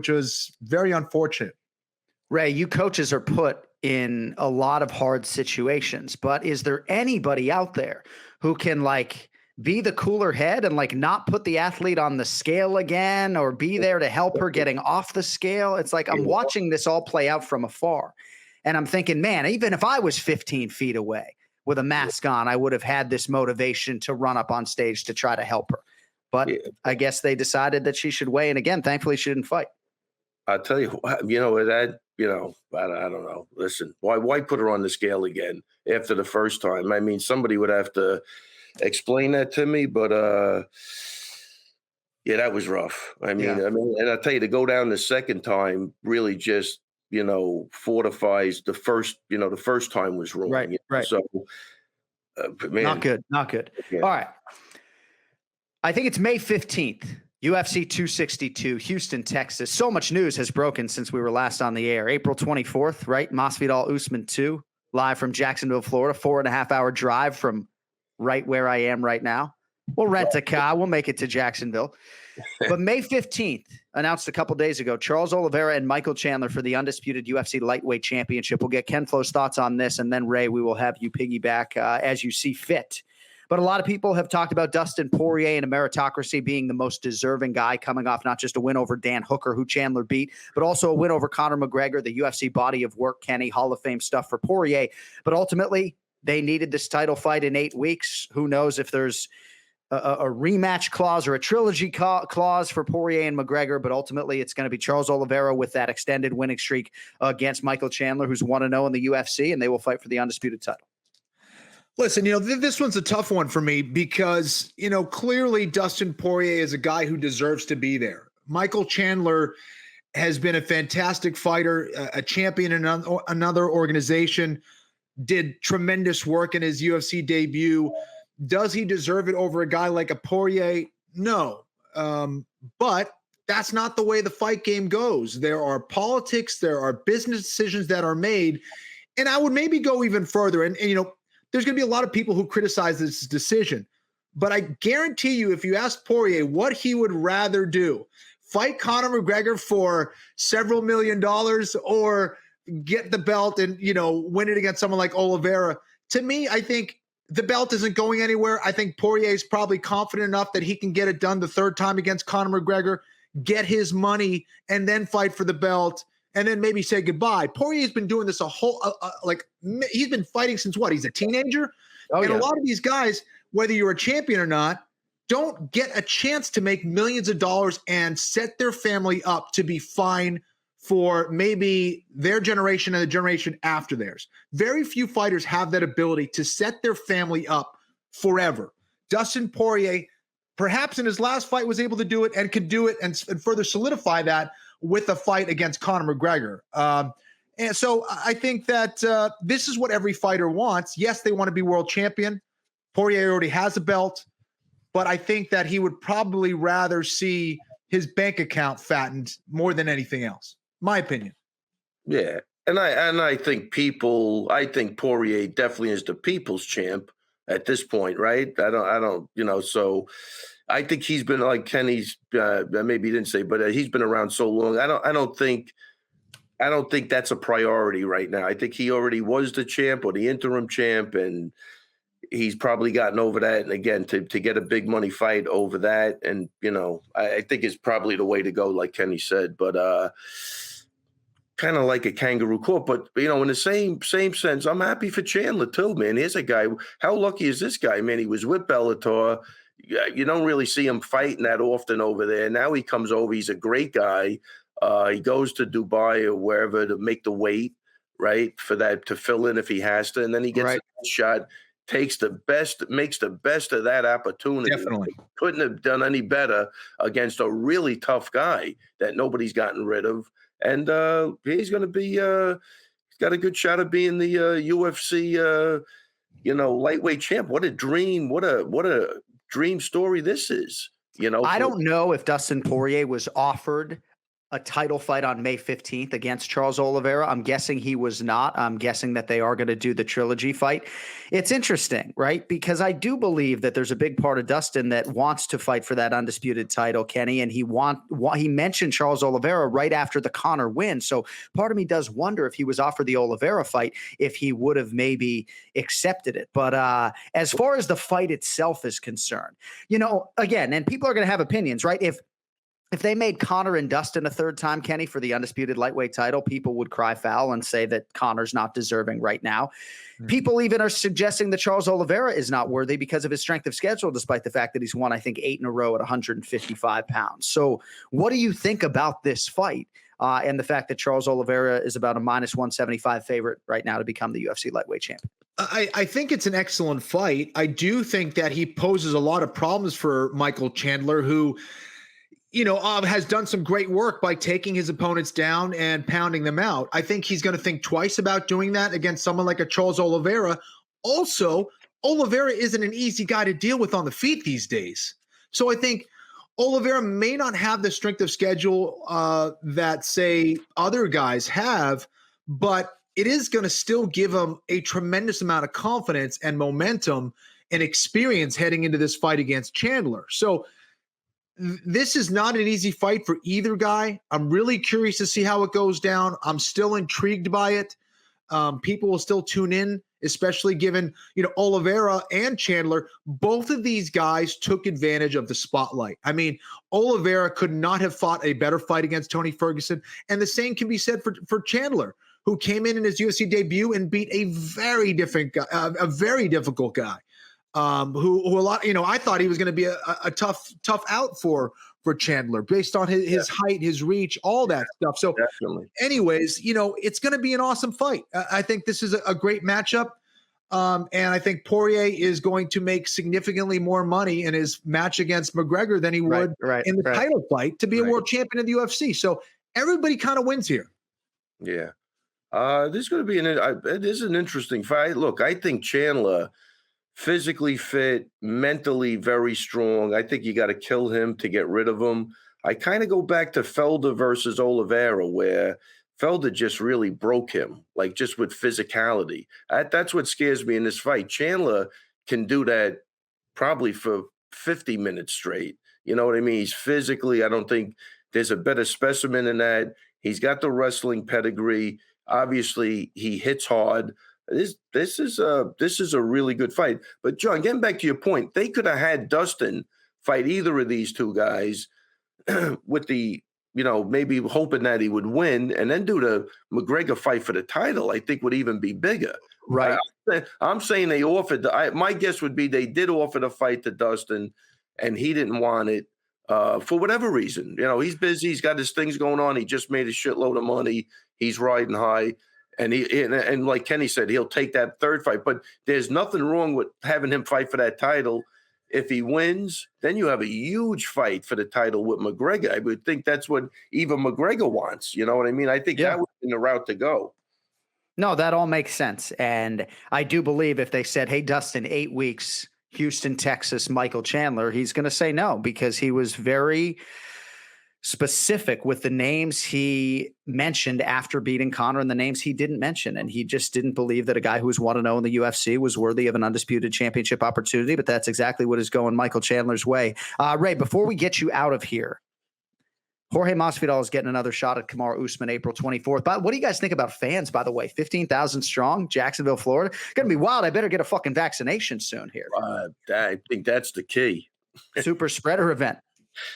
Speaker 7: was very unfortunate.
Speaker 6: Ray, you coaches are put in a lot of hard situations, but is there anybody out there who can be the cooler head and not put the athlete on the scale again, or be there to help her getting off the scale? It's like I'm watching this all play out from afar, and I'm thinking, man, even if I was 15 feet away with a mask on, I would have had this motivation to run up on stage to try to help her. But I guess they decided that she should weigh in again. Thankfully, she didn't fight.
Speaker 8: I'll tell you what, I don't know. Listen, why put her on the scale again after the first time? I mean, somebody would have to explain that to me, but that was rough. I mean, and I'll tell you, to go down the second time really just, fortifies the first, the first time was wrong.
Speaker 6: Right.
Speaker 8: So, man,
Speaker 6: not good. Yeah. All right. I think it's May 15th, UFC 262, Houston, Texas. So much news has broken since we were last on the air. April 24th, right? Masvidal Usman 2, live from Jacksonville, Florida, 4.5-hour drive from right where I am right now. We'll rent a car. We'll make it to Jacksonville. But May 15th, announced a couple days ago, Charles Oliveira and Michael Chandler for the undisputed UFC lightweight championship. We'll get Ken Flo's thoughts on this, and then, Ray, we will have you piggyback as you see fit. But a lot of people have talked about Dustin Poirier and a meritocracy being the most deserving guy, coming off not just a win over Dan Hooker, who Chandler beat, but also a win over Conor McGregor, the UFC body of work, Kenny, Hall of Fame stuff for Poirier. But ultimately, they needed this title fight in 8 weeks. Who knows if there's a rematch clause or a trilogy clause for Poirier and McGregor, but ultimately it's going to be Charles Oliveira with that extended winning streak against Michael Chandler, who's 1-0 in the UFC, and they will fight for the undisputed title.
Speaker 7: Listen, this one's a tough one for me because, clearly Dustin Poirier is a guy who deserves to be there. Michael Chandler has been a fantastic fighter, a champion in another organization, did tremendous work in his UFC debut. Does he deserve it over a guy like a Poirier? No. But that's not the way the fight game goes. There are politics, there are business decisions that are made. And I would maybe go even further. And there's going to be a lot of people who criticize this decision, but I guarantee you, if you ask Poirier what he would rather do, fight Conor McGregor for several $1 million or get the belt and, win it against someone like Oliveira. To me, I think the belt isn't going anywhere. I think Poirier is probably confident enough that he can get it done the third time against Conor McGregor, get his money, and then fight for the belt, and then maybe say goodbye. Poirier's been doing this he's been fighting since what? He's a teenager? A lot of these guys, whether you're a champion or not, don't get a chance to make millions of dollars and set their family up to be fine for maybe their generation and the generation after theirs. Very few fighters have that ability to set their family up forever. Dustin Poirier, perhaps in his last fight, was able to do it and could do it and further solidify that with a fight against Conor McGregor. And so I think that this is what every fighter wants. Yes, they want to be world champion. Poirier already has a belt, but I think that he would probably rather see his bank account fattened more than anything else. My opinion.
Speaker 8: Yeah. And I think Poirier definitely is the people's champ at this point, right? I don't, so I think he's been like Kenny's, maybe he didn't say, but he's been around so long. I don't think that's a priority right now. I think he already was the champ or the interim champ, and he's probably gotten over that. And again, to get a big money fight over that, and I think it's probably the way to go, like Kenny said. But kind of like a kangaroo court. But in the same sense, I'm happy for Chandler too, man. Here's a guy. How lucky is this guy, man? He was with Bellator. You don't really see him fighting that often over there. Now he comes over. He's a great guy. He goes to Dubai or wherever to make the weight, right, for that, to fill in if he has to, and then he gets a shot, makes the best of that opportunity.
Speaker 7: Definitely
Speaker 8: couldn't have done any better against a really tough guy that nobody's gotten rid of, and he's going to be. He's got a good shot of being the UFC, lightweight champ. What a dream! What a dream story this is.
Speaker 6: I don't know if Dustin Poirier was offered a title fight on May 15th against Charles Oliveira. I'm guessing he was not. I'm guessing that they are going to do the trilogy fight. It's interesting, right? Because I do believe that there's a big part of Dustin that wants to fight for that undisputed title, Kenny, and he mentioned Charles Oliveira right after the Conor win. So part of me does wonder if he was offered the Oliveira fight, if he would have maybe accepted it. But as far as the fight itself is concerned, again, and people are going to have opinions, right? If they made Conor and Dustin a third time, Kenny, for the undisputed lightweight title, people would cry foul and say that Conor's not deserving right now. Mm-hmm. People even are suggesting that Charles Oliveira is not worthy because of his strength of schedule, despite the fact that he's won, I think, 8 in a row at 155 pounds. So what do you think about this fight and the fact that Charles Oliveira is about a minus 175 favorite right now to become the UFC lightweight champion?
Speaker 7: I think it's an excellent fight. I do think that he poses a lot of problems for Michael Chandler, who has done some great work by taking his opponents down and pounding them out. I think he's going to think twice about doing that against someone like a Charles Oliveira. Also, Oliveira isn't an easy guy to deal with on the feet these days. So I think Oliveira may not have the strength of schedule that, say, other guys have, but it is going to still give him a tremendous amount of confidence and momentum and experience heading into this fight against Chandler. So this is not an easy fight for either guy. I'm really curious to see how it goes down. I'm still intrigued by it. People will still tune in, especially given, Oliveira and Chandler. Both of these guys took advantage of the spotlight. I mean, Oliveira could not have fought a better fight against Tony Ferguson. And the same can be said for Chandler, who came in his UFC debut and beat a very different guy, a very difficult guy. Who a lot, I thought he was going to be a tough out for Chandler based on his height, his reach, all that stuff. So anyways, it's going to be an awesome fight. I think this is a great matchup. And I think Poirier is going to make significantly more money in his match against McGregor than he would in the title fight to be a world champion in the UFC. So everybody kind of wins here.
Speaker 8: Yeah. This is going to be it is an interesting fight. Look, I think Chandler, physically fit, mentally very strong. I think you got to kill him to get rid of him. I kind of go back to Felder versus Oliveira, where Felder just really broke him, like just with physicality. That's what scares me in this fight. Chandler can do that probably for 50 minutes straight. You know what I mean? He's physically, I don't think there's a better specimen than that. He's got the wrestling pedigree. Obviously, he hits hard. This is a really good fight. But John, getting back to your point, they could have had Dustin fight either of these two guys with the, maybe hoping that he would win, and then do the McGregor fight for the title. I think would even be bigger.
Speaker 6: Right.
Speaker 8: I'm saying they offered. My guess would be they did offer the fight to Dustin, and he didn't want it for whatever reason. He's busy. He's got his things going on. He just made a shitload of money. He's riding high. And like Kenny said, he'll take that third fight. But there's nothing wrong with having him fight for that title. If he wins, then you have a huge fight for the title with McGregor. I would think that's what even McGregor wants. You know what I mean? I think that would be the route to go.
Speaker 6: No, that all makes sense. And I do believe if they said, hey, Dustin, 8 weeks, Houston, Texas, Michael Chandler, he's going to say no because he was very specific with the names he mentioned after beating Conor and the names he didn't mention. And he just didn't believe that a guy who was 1-0 in the UFC was worthy of an undisputed championship opportunity. But that's exactly what is going Michael Chandler's way. Ray, before we get you out of here, Jorge Masvidal is getting another shot at Kamaru Usman April 24th. But what do you guys think about fans, by the way? 15,000 strong, Jacksonville, Florida. Going to be wild. I better get a fucking vaccination soon here.
Speaker 8: I think that's the key.
Speaker 6: Super spreader event.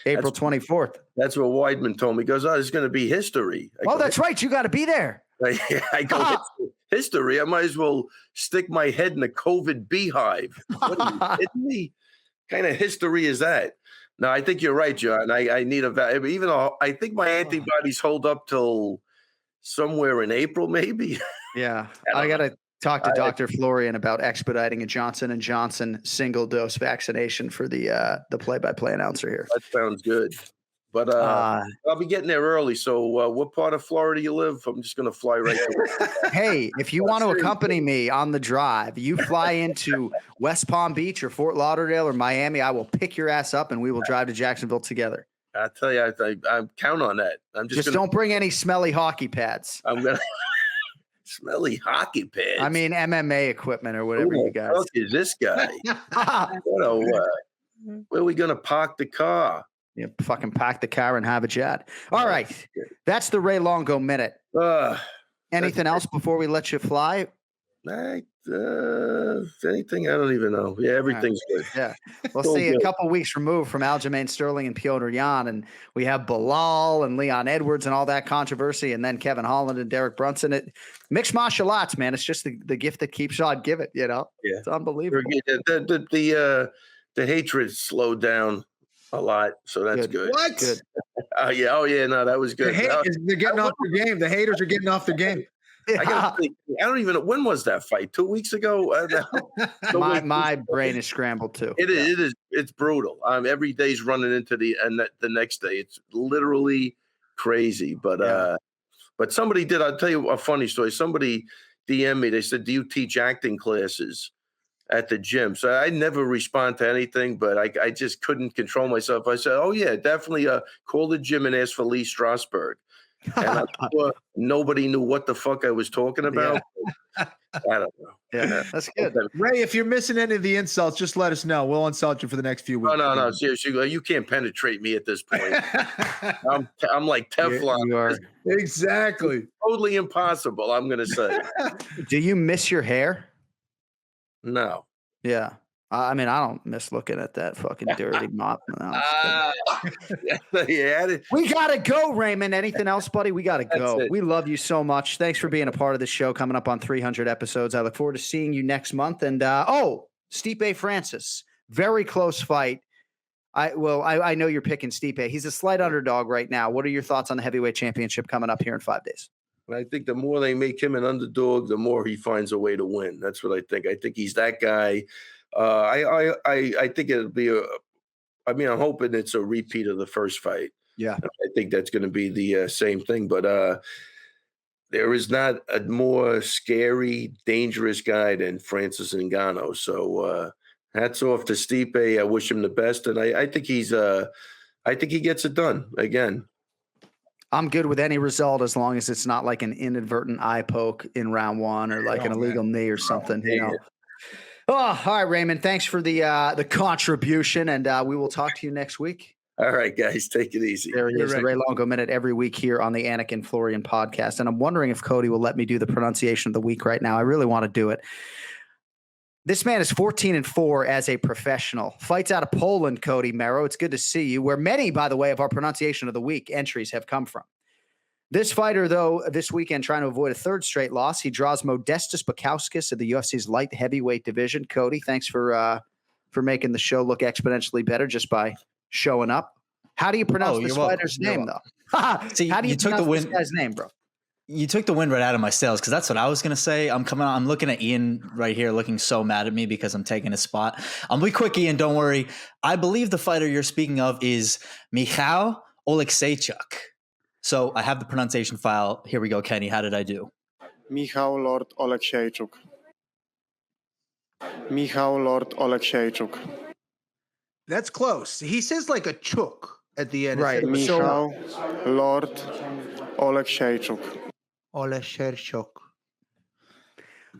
Speaker 6: April 24th.
Speaker 8: That's what Weidman told me. He goes, it's going to be history.
Speaker 6: That's right. You got to be there.
Speaker 8: I go, history? I might as well stick my head in a COVID beehive. What are you kidding me? Kind of history is that? No, I think you're right, John. I need even though I think my antibodies hold up till somewhere in April, maybe.
Speaker 6: Yeah. I got to talk to Dr. Florian about expediting a Johnson & Johnson single dose vaccination for the play-by-play announcer here.
Speaker 8: That sounds good. But I'll be getting there early. So what part of Florida you live? I'm just going to fly right there.
Speaker 6: Hey, if you want to accompany me on the drive, you fly into West Palm Beach or Fort Lauderdale or Miami, I will pick your ass up and we will drive to Jacksonville together.
Speaker 8: I tell you, I count on that. I'm just
Speaker 6: don't bring any smelly hockey pads.
Speaker 8: I'm going to smelly hockey pads.
Speaker 6: I mean, MMA equipment or whatever you guys.
Speaker 8: What is this guy? Where are we going to park the car?
Speaker 6: You fucking pack the car and have a chat. All right. That's the Ray Longo minute. Anything else before we let you fly?
Speaker 8: Anything? I don't even know. Yeah, everything's good.
Speaker 6: Yeah. We'll see a couple weeks removed from Aljamain Sterling and Petr Yan, and we have Bilal and Leon Edwards and all that controversy, and then Kevin Holland and Derek Brunson. Mixed martial arts, man. It's just the gift that keeps on giving, you know?
Speaker 8: Yeah.
Speaker 6: It's unbelievable.
Speaker 8: The hatred slowed down a lot, so that's good.
Speaker 7: What?
Speaker 6: Good.
Speaker 8: Oh yeah, no, that was good.
Speaker 7: They're getting off their game. The haters are getting off their game.
Speaker 8: I don't even know, when was that fight? 2 weeks ago?
Speaker 6: My brain is scrambled too.
Speaker 8: It is. It's brutal. Every day's running into the next day. It's literally crazy. But somebody did. I'll tell you a funny story. Somebody DM'd me. They said, "Do you teach acting classes at the gym?" So I never respond to anything, but I just couldn't control myself. I said, "Oh yeah, definitely. Call the gym and ask for Lee Strasberg." And I'm sure nobody knew what the fuck I was talking about. Yeah. I don't know.
Speaker 6: Yeah, that's good.
Speaker 7: Ray, if you're missing any of the insults, just let us know. We'll insult you for the next few weeks.
Speaker 8: No. Seriously, you can't penetrate me at this point. I'm like Teflon.
Speaker 6: You are.
Speaker 7: Exactly.
Speaker 8: Totally impossible, I'm going to say.
Speaker 6: Do you miss your hair?
Speaker 8: No.
Speaker 6: Yeah. I mean, I don't miss looking at that fucking dirty mop. We got to go, Raymond. Anything else, buddy? We got to go. We love you so much. Thanks for being a part of the show, coming up on 300 episodes. I look forward to seeing you next month. And, Stipe Francis, very close fight. I know you're picking Stipe. He's a slight underdog right now. What are your thoughts on the heavyweight championship coming up here in 5 days?
Speaker 8: I think the more they make him an underdog, the more he finds a way to win. That's what I think. I think he's that guy. I think it'll be I'm hoping it's a repeat of the first fight.
Speaker 6: Yeah.
Speaker 8: I think that's going to be the same thing, but there is not a more scary, dangerous guy than Francis Ngannou. So hats off to Stipe. I wish him the best. And I think he gets it done again.
Speaker 6: I'm good with any result as long as it's not like an inadvertent eye poke in round one or like an illegal knee or something, you know. Oh, all right, Raymond. Thanks for the contribution, and we will talk to you next week.
Speaker 8: All right, guys, take it easy.
Speaker 6: There he is, the Ray Longo Minute every week here on the Anik and Florian podcast. And I'm wondering if Cody will let me do the pronunciation of the week right now. I really want to do it. This man is 14-4 as a professional. Fights out of Poland, Cody Mero. It's good to see you. Where many, by the way, of our pronunciation of the week entries have come from. This fighter, though, this weekend trying to avoid a third straight loss. He draws Modestas Bukauskas of the UFC's light heavyweight division. Cody, thanks for making the show look exponentially better just by showing up. How do you pronounce this fighter's name, though?
Speaker 9: See,
Speaker 6: how do you
Speaker 9: took
Speaker 6: pronounce
Speaker 9: the win.
Speaker 6: this guy's name, bro?
Speaker 9: You took the wind right out of my sails because that's what I was going to say. I'm looking at Ian right here looking so mad at me because I'm taking his spot. I'll be quick, Ian. Don't worry. I believe the fighter you're speaking of is Michał Oleksiejczuk. So I have the pronunciation file. Here we go, Kenny. How did I do?
Speaker 10: Michał Lord Oleksiejczuk. Michał Lord Oleksiejczuk.
Speaker 7: That's close. He says like a chook at the end.
Speaker 6: Right.
Speaker 10: Michał Lord Oleksiejczuk.
Speaker 7: Oleksiejczuk.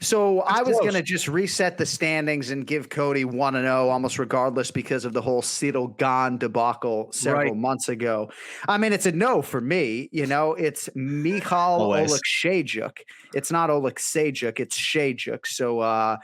Speaker 6: So
Speaker 7: That's
Speaker 6: I was
Speaker 7: close.
Speaker 6: going to just reset the standings and give Cody 1-0 almost regardless because of the whole Cyril Gane debacle several months ago. I mean, it's a no for me. You know, it's Michał Oleksiejczuk. It's not Oleksiejczuk, it's Shejczuk. So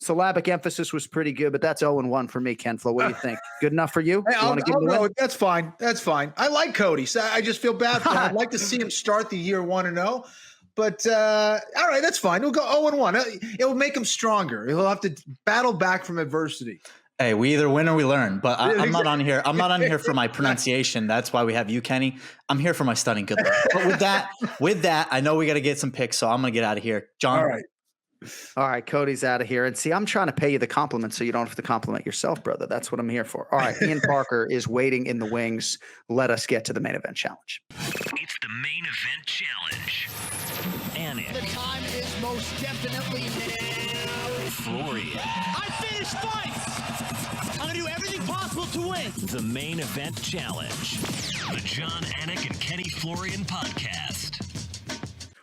Speaker 6: syllabic emphasis was pretty good, but that's 0-1 for me, Ken Flo. What do you think? Good enough for you?
Speaker 7: Hey,
Speaker 6: You want to give me the win?
Speaker 7: That's fine. That's fine. I like Cody. So I just feel bad for him. I'd like to see him start the year 1-0. But all right, that's fine. We'll go 0-1. It will make him stronger. He'll have to battle back from adversity.
Speaker 9: Hey, we either win or we learn. But I'm not on here. I'm not on here for my pronunciation. That's why we have you, Kenny. I'm here for my stunning good luck. But with that, I know we got to get some picks, so I'm gonna get out of here. John.
Speaker 6: All right, Cody's out of here. And see, I'm trying to pay you the compliment so you don't have to compliment yourself, brother. That's what I'm here for. All right, Ian Parker is waiting in the wings. Let us get to the main event challenge.
Speaker 1: It's the main event challenge. Anik.
Speaker 4: The time is most definitely now.
Speaker 1: Florian.
Speaker 4: I finished fights. I'm gonna do everything possible to win.
Speaker 1: The main event challenge. The John Anik and Kenny Florian podcast.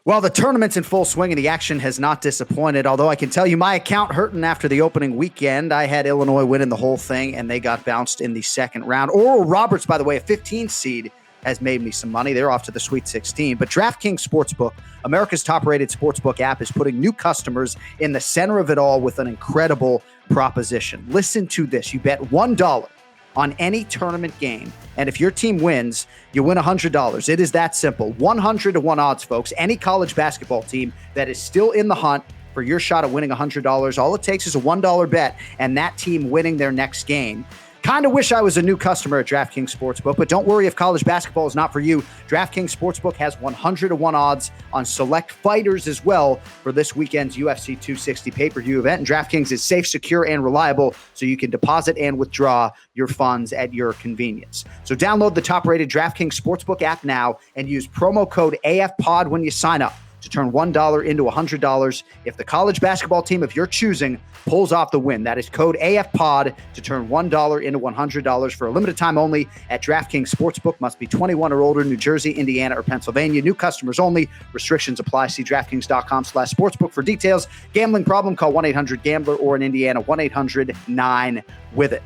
Speaker 6: Well, the tournament's in full swing and the action has not disappointed, although I can tell you my account hurting after the opening weekend. I had Illinois winning the whole thing, and they got bounced in the second round. Oral Roberts, by the way, a 15 seed, has made me some money. They're off to the Sweet 16. But DraftKings Sportsbook, America's top-rated sportsbook app, is putting new customers in the center of it all with an incredible proposition. Listen to this. You bet $1 on any tournament game, and if your team wins, you win $100. It is that simple. 100-1 odds, folks. Any college basketball team that is still in the hunt for your shot at winning $100, all it takes is a $1 bet and that team winning their next game. Kind of wish I was a new customer at DraftKings Sportsbook, but don't worry if college basketball is not for you. DraftKings Sportsbook has 100-1 odds on select fighters as well for this weekend's UFC 260 pay-per-view event. And DraftKings is safe, secure, and reliable, so you can deposit and withdraw your funds at your convenience. So download the top-rated DraftKings Sportsbook app now and use promo code AFPOD when you sign up to turn $1 into $100 if the college basketball team of your choosing pulls off the win. That is code AFPOD to turn $1 into $100 for a limited time only at DraftKings Sportsbook. Must be 21 or older, New Jersey, Indiana, or Pennsylvania. New customers only. Restrictions apply. See DraftKings.com/sportsbook for details. Gambling problem? Call 1-800-GAMBLER or in Indiana, 1-800-9-WITH-IT.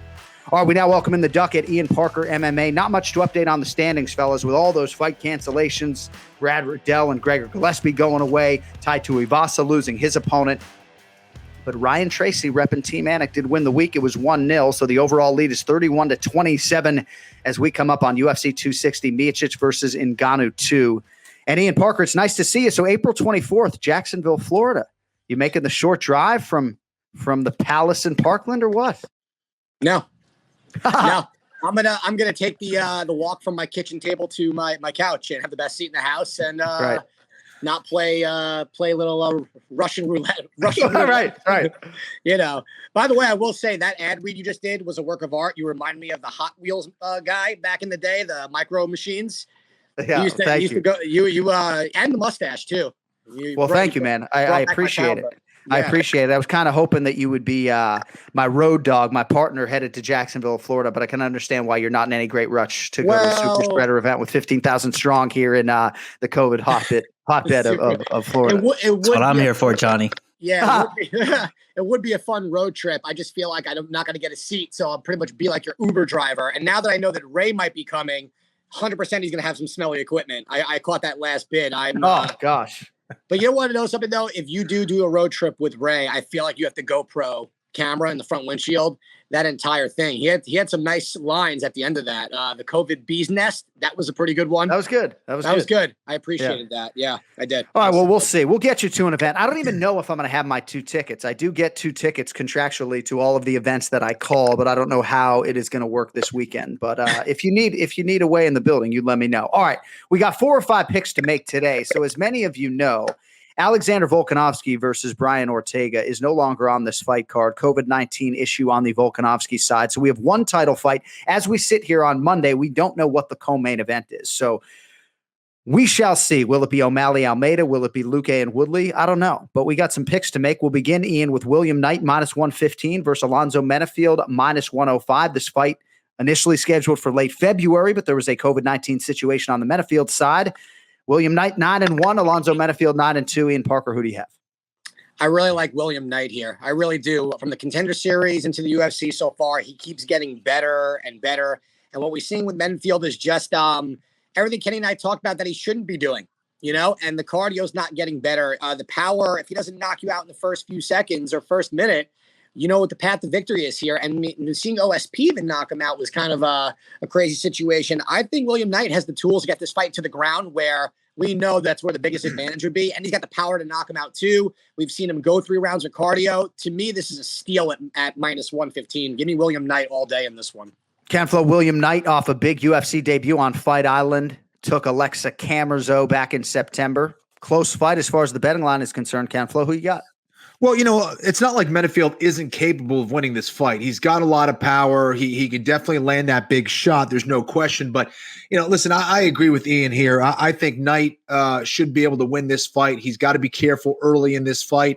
Speaker 6: All right, we now welcome in the duck at Ian Parker, MMA. Not much to update on the standings, fellas, with all those fight cancellations. Brad Riddell and Gregor Gillespie going away. Tai Tuivasa losing his opponent. But Ryan Tracy repping Team Anik did win the week. It was 1-0, so the overall lead is 31-27 as we come up on UFC 260, Miocic versus Ngannou 2. And Ian Parker, it's nice to see you. So April 24th, Jacksonville, Florida. You making the short drive from the Palace in Parkland or what?
Speaker 11: No. No, I'm gonna take the walk from my kitchen table to my couch and have the best seat in the house and not play a little Russian roulette.
Speaker 6: Right.
Speaker 11: You know. By the way, I will say that ad read you just did was a work of art. You remind me of the Hot Wheels guy back in the day, the micro machines.
Speaker 6: Yeah,
Speaker 11: used to go, you and the mustache too.
Speaker 6: Thank you, man. I appreciate it. Yeah. I appreciate it. I was kind of hoping that you would be my road dog, my partner headed to Jacksonville, Florida, but I can understand why you're not in any great rush to go to a super spreader event with 15,000 strong here in the COVID hotbed of Florida.
Speaker 9: That's what I'm here for, Johnny.
Speaker 11: Yeah, it would be a fun road trip. I just feel like I'm not going to get a seat, so I'll pretty much be like your Uber driver. And now that I know that Ray might be coming, 100% he's going to have some smelly equipment. I caught that last bid.
Speaker 6: Gosh.
Speaker 11: But you want to know something, though? If you do a road trip with Ray, I feel like you have the GoPro camera in the front windshield, that entire thing. He had some nice lines at the end of that. The COVID bee's nest, that was a pretty good one.
Speaker 6: That was good. That was
Speaker 11: good. I appreciated that. Yeah, I did.
Speaker 6: All right, well, we'll see. We'll get you to an event. I don't even know if I'm going to have my 2 tickets. I do get 2 tickets contractually to all of the events that I call, but I don't know how it is going to work this weekend. But if you need a way in the building, you let me know. All right, we got 4 or 5 picks to make today. So as many of you know, Alexander Volkanovski versus Brian Ortega is no longer on this fight card. COVID-19 issue on the Volkanovski side. So we have 1 title fight. As we sit here on Monday, we don't know what the co-main event is. So We shall see. Will it be O'Malley Almeida? Will it be Luque and Woodley? I don't know, but we got some picks to make. We'll begin, Ian, with William Knight -115 versus Alonzo Menefield -105. This fight initially scheduled for late February, but there was a COVID-19 situation on the Menefield side. William Knight 9-1, Alonzo Menefield 9-2. Ian Parker, who do you have?
Speaker 11: I really like William Knight here. I really do. From the Contender Series into the UFC so far, he keeps getting better and better. And what we're seeing with Menefield is just everything Kenny and I talked about that he shouldn't be doing, and the cardio's not getting better. The power, if he doesn't knock you out in the first few seconds or first minute, you know what the path to victory is here. And seeing OSP even knock him out was kind of a crazy situation. I think William Knight has the tools to get this fight to the ground where we know that's where the biggest advantage would be. And he's got the power to knock him out too. We've seen him go 3 rounds with cardio. To me, this is a steal at -115. Give me William Knight all day in this one.
Speaker 6: Canflo, William Knight off a big UFC debut on Fight Island. Took Alexa Camerzo back in September. Close fight as far as the betting line is concerned. Canflo, who you got?
Speaker 7: Well, it's not like Menefield isn't capable of winning this fight. He's got a lot of power. He could definitely land that big shot. There's no question. But, listen, I agree with Ian here. I think Knight should be able to win this fight. He's got to be careful early in this fight.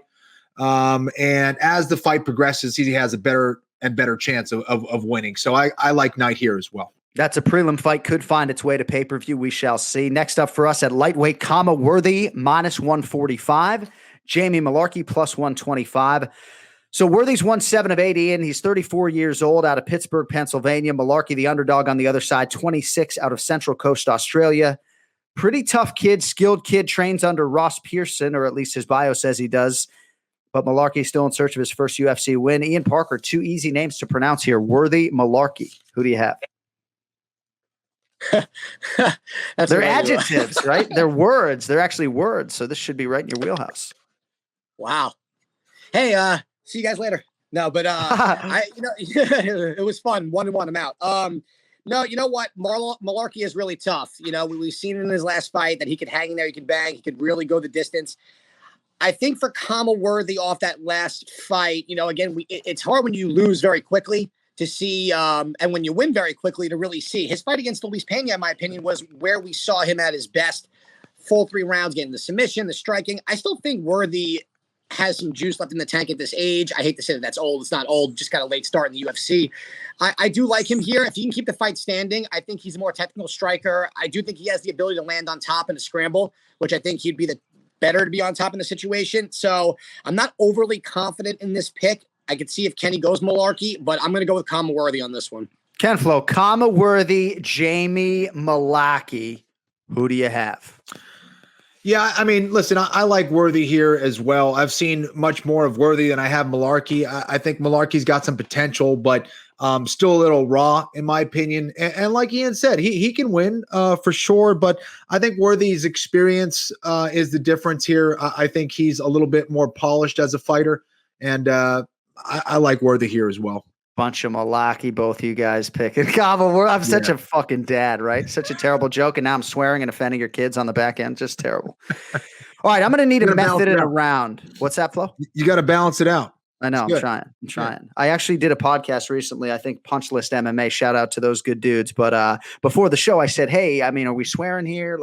Speaker 7: And as the fight progresses, he has a better and better chance of winning. So I like Knight here as well.
Speaker 6: That's a prelim fight. Could find its way to pay-per-view. We shall see. Next up for us at lightweight, Worthy -145. Jamie Malarkey +125. So Worthy's won 7 of 8, Ian. He's 34 years old, out of Pittsburgh, Pennsylvania. Malarkey, the underdog on the other side, 26 out of Central Coast, Australia. Pretty tough kid, skilled kid, trains under Ross Pearson, or at least his bio says he does. But Malarkey still in search of his first UFC win. Ian Parker, 2 easy names to pronounce here. Worthy, Malarkey. Who do you have? They're adjectives, right? They're words. They're actually words. So this should be right in your wheelhouse.
Speaker 11: Wow. Hey, see you guys later. No, but it was fun. 1-1. I'm out. No, you know what? Malarkey is really tough. We've seen in his last fight that he could hang in there, he could bang, he could really go the distance. I think for Worthy off that last fight, again, it's hard when you lose very quickly to see, and when you win very quickly to really see. His fight against Luis Pena, in my opinion, was where we saw him at his best. Full 3 rounds, getting the submission, the striking. I still think Worthy has some juice left in the tank at this age. I hate to say that that's old. It's not old. Just got a late start in the UFC. I do like him here. If he can keep the fight standing, I think he's a more technical striker. I do think he has the ability to land on top in a scramble, which I think he'd be the better to be on top in the situation. So I'm not overly confident in this pick. I could see if Kenny goes Malarkey, but I'm going to go with Worthy on this one.
Speaker 6: Kenflo, Worthy, Jamie Malarkey. Who do you have?
Speaker 7: Yeah, I mean, listen, I like Worthy here as well. I've seen much more of Worthy than I have Malarkey. I think Malarkey's got some potential, but still a little raw, in my opinion. And like Ian said, he can win for sure, but I think Worthy's experience is the difference here. I think he's a little bit more polished as a fighter, and I like Worthy here as well.
Speaker 6: Bunch of Malarkey, both you guys picking. I'm such a fucking dad, right? Such a terrible joke, and now I'm swearing and offending your kids on the back end. Just terrible. All right, I'm going to need a method in a round. What's that, Flo?
Speaker 7: You got to balance it out.
Speaker 6: I know. I'm trying. I actually did a podcast recently. I think Punch List MMA. Shout out to those good dudes. But before the show, I said, "Hey, I mean, are we swearing here?"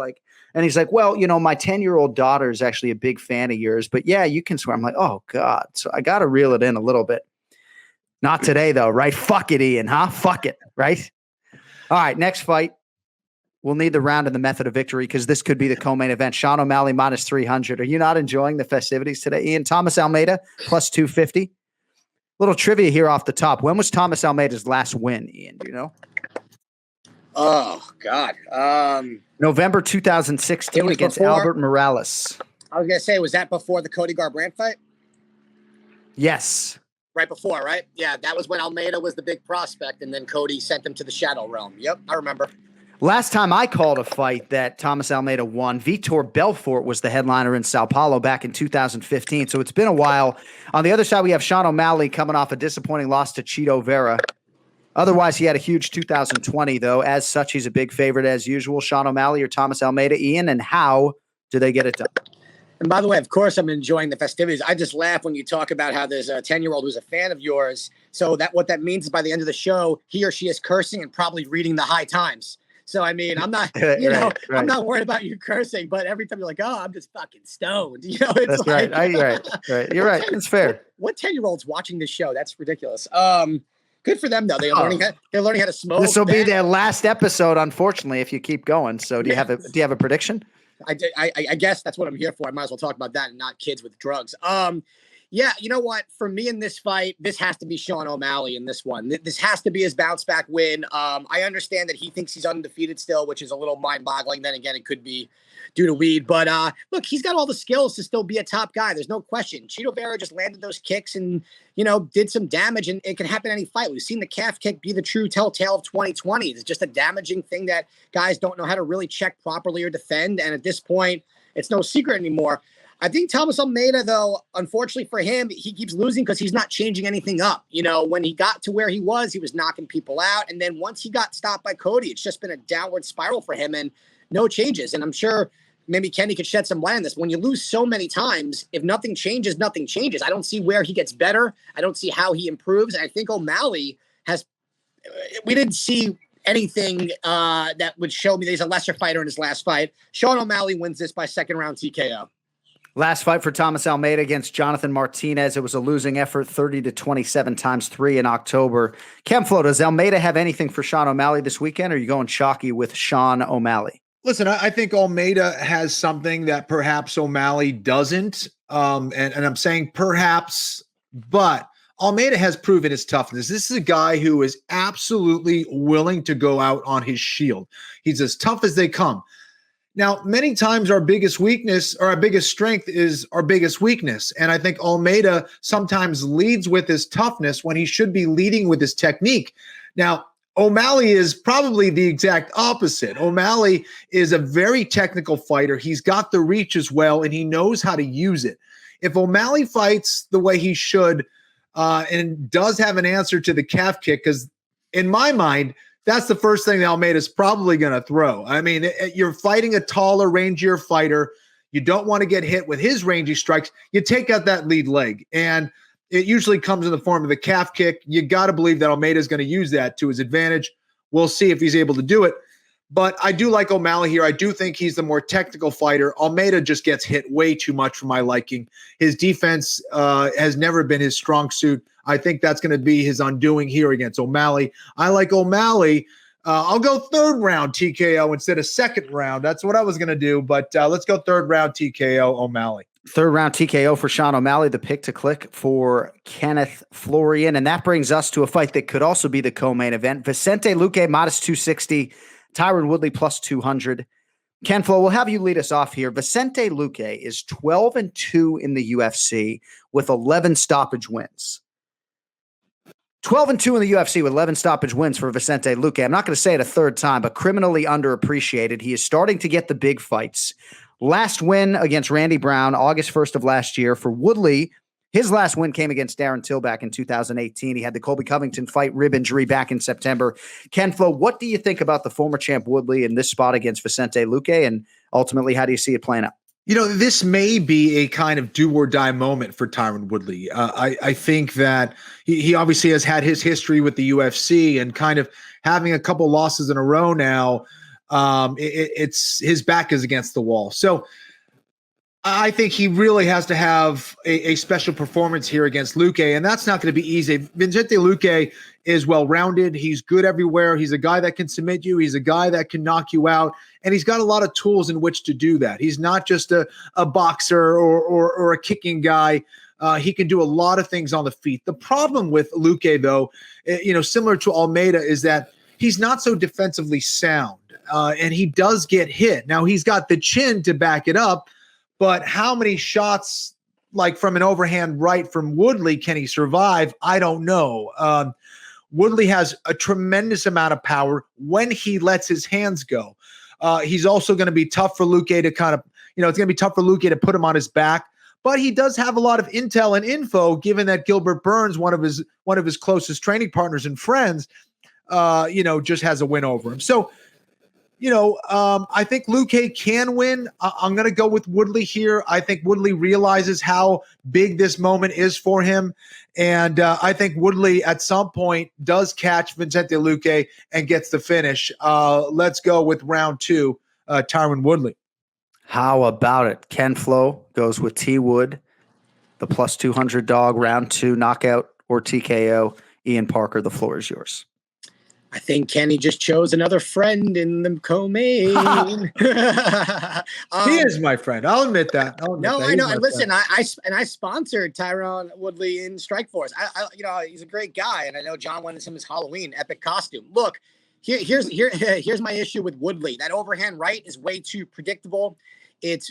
Speaker 6: And he's like, "Well, my 10-year-old daughter is actually a big fan of yours, but yeah, you can swear." I'm like, "Oh God!" So I got to reel it in a little bit. Not today, though, right? Fuck it, Ian, huh? Fuck it, right? All right, next fight. We'll need the round and the method of victory because this could be the co-main event. Sean O'Malley -300. Are you not enjoying the festivities today, Ian? Thomas Almeida +250. Little trivia here off the top. When was Thomas Almeida's last win, Ian? Do you know?
Speaker 11: Oh, God.
Speaker 6: November 2016 against Albert Morales.
Speaker 11: I was going to say, was that before the Cody Garbrandt fight?
Speaker 6: Yes.
Speaker 11: Right before, right? Yeah, that was when Almeida was the big prospect, and then Cody sent him to the Shadow Realm. Yep, I remember.
Speaker 6: Last time I called a fight that Thomas Almeida won, Vitor Belfort was the headliner in Sao Paulo back in 2015, so it's been a while. On the other side, we have Sean O'Malley coming off a disappointing loss to Chito Vera. Otherwise, he had a huge 2020, though. As such, he's a big favorite as usual. Sean O'Malley or Thomas Almeida, Ian, and how do they get it done?
Speaker 11: And by the way, of course, I'm enjoying the festivities. I just laugh when you talk about how there's a 10-year-old who's a fan of yours. So that what that means is by the end of the show, he or she is cursing and probably reading the High Times. So, I mean, I'm not, I'm not worried about you cursing, but every time you're like, oh, I'm just fucking stoned. It's
Speaker 6: that's
Speaker 11: like,
Speaker 6: right. Right. You're right. It's fair.
Speaker 11: What 10-year-olds watching this show? That's ridiculous. Good for them though. They're learning how to smoke.
Speaker 6: This will be their last episode, unfortunately, if you keep going. So do you have a prediction?
Speaker 11: I guess that's what I'm here for. I might as well talk about that and not kids with drugs. Yeah, you know what? For me in this fight, this has to be Sean O'Malley in this one. This has to be his bounce back win. I understand that he thinks he's undefeated still, which is a little mind boggling. Then again, it could be due to weed. But look, he's got all the skills to still be a top guy. There's no question. Chito Vera just landed those kicks and, did some damage, and it can happen in any fight. We've seen the calf kick be the true telltale of 2020. It's just a damaging thing that guys don't know how to really check properly or defend. And at this point, it's no secret anymore. I think Thomas Almeida, though, unfortunately for him, he keeps losing because he's not changing anything up. When he got to where he was knocking people out. And then once he got stopped by Cody, it's just been a downward spiral for him and no changes. And I'm sure maybe Kenny could shed some light on this. When you lose so many times, if nothing changes, nothing changes. I don't see where he gets better. I don't see how he improves. And I think O'Malley we didn't see anything that would show me that he's a lesser fighter in his last fight. Sean O'Malley wins this by second round TKO.
Speaker 6: Last fight for Thomas Almeida against Jonathan Martinez. It was a losing effort, 30-27 times 3 in October. Flo, does Almeida have anything for Sean O'Malley this weekend, or are you going chalky with Sean O'Malley?
Speaker 7: Listen, I think Almeida has something that perhaps O'Malley doesn't. And I'm saying perhaps, but Almeida has proven his toughness. This is a guy who is absolutely willing to go out on his shield. He's as tough as they come. Now, many times our biggest weakness or our biggest strength is our biggest weakness. And I think Almeida sometimes leads with his toughness when he should be leading with his technique. Now, O'Malley is probably the exact opposite. O'Malley is a very technical fighter. He's got the reach as well, and he knows how to use it. If O'Malley fights the way he should and does have an answer to the calf kick, because in my mind, that's the first thing that Almeida's probably going to throw. I mean, you're fighting a taller, rangier fighter. You don't want to get hit with his rangy strikes. You take out that lead leg, and it usually comes in the form of the calf kick. You got to believe that Almeida's going to use that to his advantage. We'll see if he's able to do it. But I do like O'Malley here. I do think he's the more technical fighter. Almeida just gets hit way too much for my liking. His defense has never been his strong suit. I think that's going to be his undoing here against O'Malley. I like O'Malley. I'll go third round TKO instead of second round. That's what I was going to do, but let's go third round TKO O'Malley.
Speaker 6: Third round TKO for Sean O'Malley, the pick to click for Anik Florian. And that brings us to a fight that could also be the co-main event. Vicente Luque, minus 260. Tyron Woodley, plus 200. Flo, we'll have you lead us off here. Vicente Luque is 12-2 in the UFC with 11 stoppage wins. 12-2 in the UFC with 11 stoppage wins for Vicente Luque. I'm not going to say it a third time, but criminally underappreciated. He is starting to get the big fights. Last win against Randy Brown, August 1st of last year. For Woodley, his last win came against Darren Till back in 2018. He had the Colby Covington fight rib injury back in September. Flo, what do you think about the former champ Woodley in this spot against Vicente Luque? And ultimately, how do you see it playing out?
Speaker 7: This may be a kind of do or die moment for Tyron Woodley. I think that he obviously has had his history with the UFC and kind of having a couple losses in a row now. It's his back is against the wall. So I think he really has to have a special performance here against Luque, and that's not going to be easy. Vicente Luque is well-rounded. He's good everywhere. He's a guy that can submit you. He's a guy that can knock you out, and he's got a lot of tools in which to do that. He's not just a boxer or a kicking guy. He can do a lot of things on the feet. The problem with Luque, though, similar to Almeida, is that he's not so defensively sound, and he does get hit. Now, he's got the chin to back it up, but how many shots, like from an overhand right from Woodley, can he survive? I don't know. Woodley has a tremendous amount of power when he lets his hands go. He's also going to be tough for Luque to kind of, it's going to be tough for Luque to put him on his back. But he does have a lot of intel and info, given that Gilbert Burns, one of his closest training partners and friends, just has a win over him. So I think Luque can win. I'm going to go with Woodley here. I think Woodley realizes how big this moment is for him. And I think Woodley at some point does catch Vicente Luque and gets the finish. Let's go with round 2, Tyron Woodley.
Speaker 6: How about it? Ken Flo goes with T Wood, the plus 200 dog, round 2 knockout or TKO. Ian Parker, the floor is yours.
Speaker 11: I think Kenny just chose another friend in the co-main.
Speaker 7: He is my friend. I'll admit that.
Speaker 11: I know. And listen, I sponsored Tyron Woodley in Strikeforce. He's a great guy, and I know John wanted him his Halloween epic costume. Look, here's my issue with Woodley. That overhand right is way too predictable. It's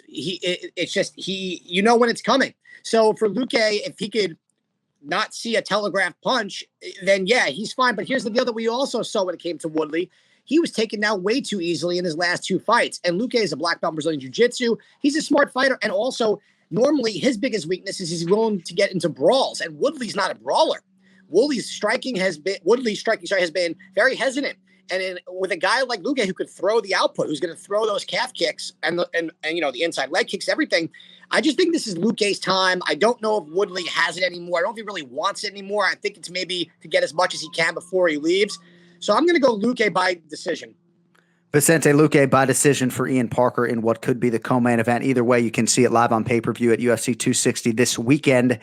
Speaker 11: just you know when it's coming. So for Luque, if he could not see a telegraph punch, then yeah, he's fine. But here's the deal that we also saw when it came to Woodley. He was taken down way too easily in his last 2 fights. And Luque is a black belt in Brazilian Jiu-Jitsu. He's a smart fighter. And also, normally his biggest weakness is he's willing to get into brawls. And Woodley's not a brawler. Woodley's striking has been very hesitant. And with a guy like Luque who could throw the output, who's going to throw those calf kicks and the inside leg kicks, everything, I just think this is Luque's time. I don't know if Woodley has it anymore. I don't know if he really wants it anymore. I think it's maybe to get as much as he can before he leaves. So I'm going to go Luque by decision.
Speaker 6: Vicente Luque by decision for Ian Parker in what could be the co-main event. Either way, you can see it live on pay-per-view at UFC 260 this weekend.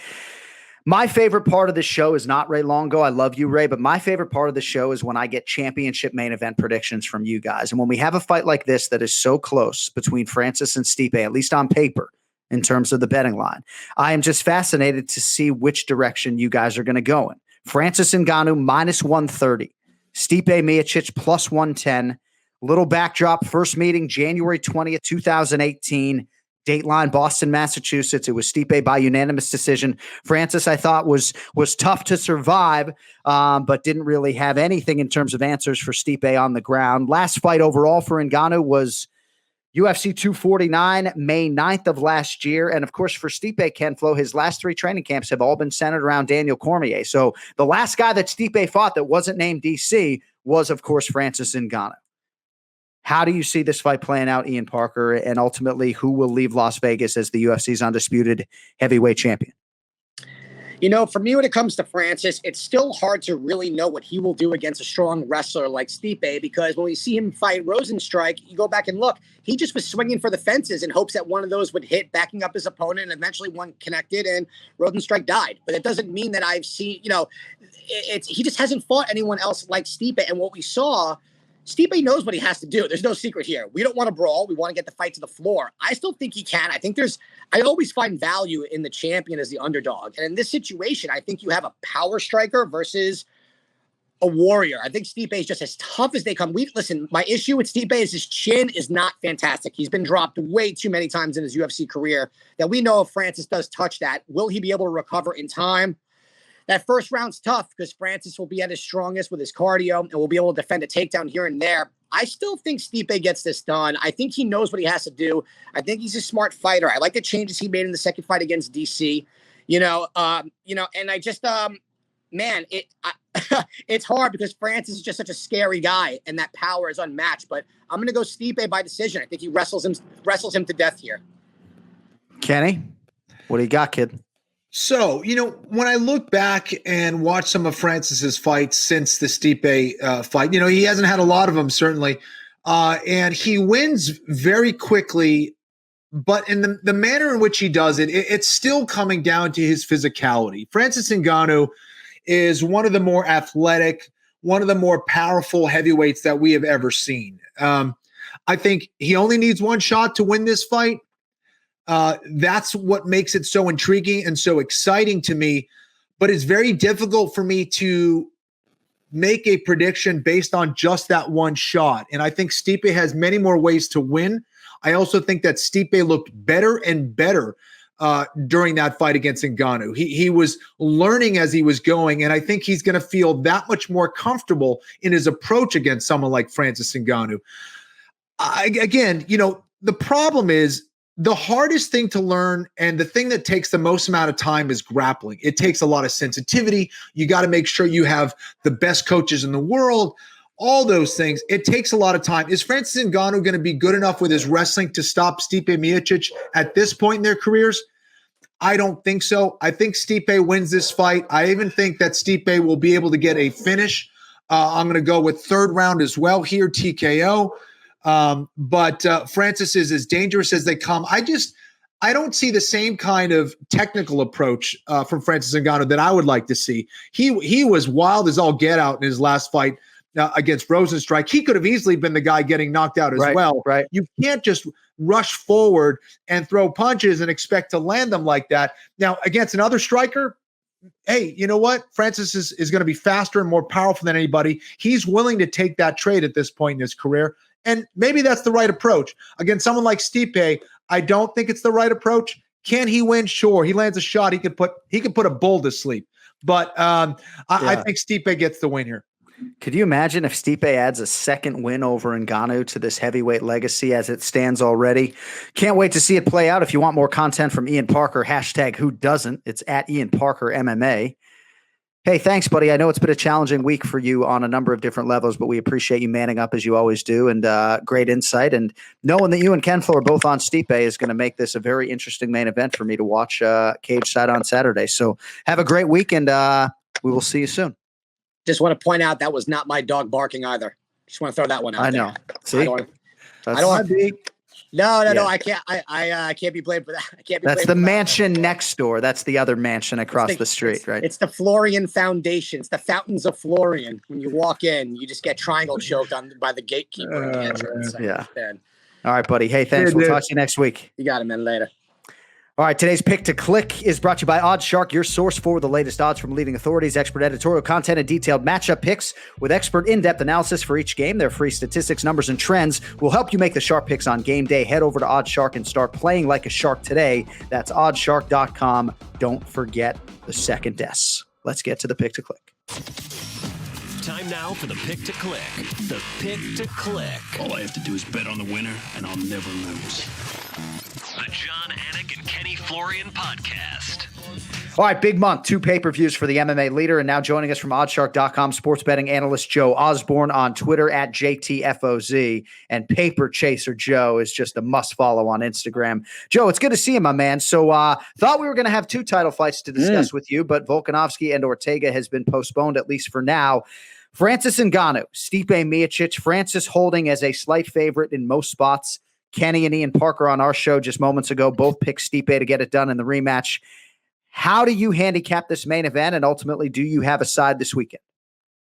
Speaker 6: My favorite part of the show is not Ray Longo. I love you, Ray, but my favorite part of the show is when I get championship main event predictions from you guys. And when we have a fight like this that is so close between Francis and Stipe, at least on paper, in terms of the betting line, I am just fascinated to see which direction you guys are going to go in. Francis Ngannou minus 130, Stipe Miocic plus 110. Little backdrop, first meeting January 20th, 2018. Dateline, Boston, Massachusetts. It was Stipe by unanimous decision. Francis, I thought, was tough to survive, but didn't really have anything in terms of answers for Stipe on the ground. Last fight overall for Ngannou was UFC 249, May 9th of last year. And, of course, for Stipe, Ken Flo, his last 3 training camps have all been centered around Daniel Cormier. So the last guy that Stipe fought that wasn't named DC was, of course, Francis Ngannou. How do you see this fight playing out, Ian Parker, and ultimately who will leave Las Vegas as the UFC's undisputed heavyweight champion?
Speaker 11: For me, when it comes to Francis, it's still hard to really know what he will do against a strong wrestler like Stipe, because when we see him fight Rosenstrike, you go back and look, he just was swinging for the fences in hopes that one of those would hit, backing up his opponent, and eventually one connected, and Rosenstrike died. But it doesn't mean that I've seen, he just hasn't fought anyone else like Stipe. And what we saw, Stipe knows what he has to do. There's no secret here. We don't want to brawl. We want to get the fight to the floor. I still think he can. I always find value in the champion as the underdog. And in this situation, I think you have a power striker versus a warrior. I think Stipe is just as tough as they come. Listen, my issue with Stipe is his chin is not fantastic. He's been dropped way too many times in his UFC career that we know if Francis does touch that, will he be able to recover in time? That first round's tough because Francis will be at his strongest with his cardio and will be able to defend a takedown here and there. I still think Stipe gets this done. I think he knows what he has to do. I think he's a smart fighter. I like the changes he made in the second fight against DC. And I just, it's hard because Francis is just such a scary guy and that power is unmatched. But I'm going to go Stipe by decision. I think he wrestles him to death here.
Speaker 6: Kenny, what do you got, kid?
Speaker 7: So, when I look back and watch some of Francis's fights since the Stipe fight, he hasn't had a lot of them, certainly. And he wins very quickly, but in the manner in which he does it, it's still coming down to his physicality. Francis Ngannou is one of the more athletic, one of the more powerful heavyweights that we have ever seen. I think he only needs one shot to win this fight. That's what makes it so intriguing and so exciting to me, but it's very difficult for me to make a prediction based on just that one shot. And I think Stipe has many more ways to win. I also think that Stipe looked better and better during that fight against Ngannou. He was learning as he was going, and I think he's going to feel that much more comfortable in his approach against someone like Francis Ngannou. The problem is, the hardest thing to learn and the thing that takes the most amount of time is grappling. It takes a lot of sensitivity. You got to make sure you have the best coaches in the world, all those things. It takes a lot of time. Is Francis Ngannou going to be good enough with his wrestling to stop Stipe Miocic at this point in their careers? I don't think so. I think Stipe wins this fight. I even think that Stipe will be able to get a finish. I'm going to go with third round as well here, TKO. But Francis is as dangerous as they come. I don't see the same kind of technical approach from Francis Ngannou that I would like to see. He was wild as all get out in his last fight against Rosenstrike. He could have easily been the guy getting knocked out as well.
Speaker 6: Right.
Speaker 7: You can't just rush forward and throw punches and expect to land them like that. Now, against another striker, hey, you know what? Francis is going to be faster and more powerful than anybody. He's willing to take that trade at this point in his career. And maybe that's the right approach. Against someone like Stipe, I don't think it's the right approach. Can he win? Sure. He lands a shot. He could put a bull to sleep. But I think Stipe gets the win here.
Speaker 6: Could you imagine if Stipe adds a second win over Ngannou to this heavyweight legacy as it stands already? Can't wait to see it play out. If you want more content from Ian Parker, #who doesn't, it's at Ian Parker MMA. Hey, thanks, buddy. I know it's been a challenging week for you on a number of different levels, but we appreciate you manning up as you always do, and great insight. And knowing that you and Ken Flo are both on Stipe is going to make this a very interesting main event for me to watch cage side on Saturday. So have a great week, and we will see you soon.
Speaker 11: Just want to point out that was not my dog barking either. Just want to throw that one out.
Speaker 6: I know. See,
Speaker 11: I don't want to be. No. I can't. I can't be blamed for that. I can't be.
Speaker 6: That's the mansion next door. That's the other mansion across the street, right?
Speaker 11: It's the Florian Foundation. It's the Fountains of Florian. When you walk in, you just get triangle choked on by the gatekeeper at the entrance.
Speaker 6: Yeah. All right, buddy. Hey, thanks. We'll talk to you next week.
Speaker 11: You got it, man. Later.
Speaker 6: All right, today's Pick to Click is brought to you by OddsShark, your source for the latest odds from leading authorities, expert editorial content, and detailed matchup picks with expert in-depth analysis for each game. Their free statistics, numbers, and trends will help you make the sharp picks on game day. Head over to OddsShark and start playing like a shark today. That's oddshark.com. Don't forget the second S. Let's get to the Pick to Click.
Speaker 1: Time now for the Pick to Click. The Pick to Click.
Speaker 2: All I have to do is bet on the winner, and I'll never lose.
Speaker 1: The John Anik and Kenny Florian Podcast.
Speaker 6: All right, big month. 2 pay-per-views for the MMA leader. And now joining us from oddshark.com, sports betting analyst Joe Osborne on Twitter at JTFOZ. And Paper Chaser Joe is just a must-follow on Instagram. Joe, it's good to see you, my man. So thought we were going to have 2 title fights to discuss with you, but Volkanovski and Ortega has been postponed, at least for now. Francis Ngannou, Stipe Miocic, Francis holding as a slight favorite in most spots. Kenny and Ian Parker on our show just moments ago both picked Stipe to get it done in the rematch. How do you handicap this main event, and ultimately, do you have a side this weekend?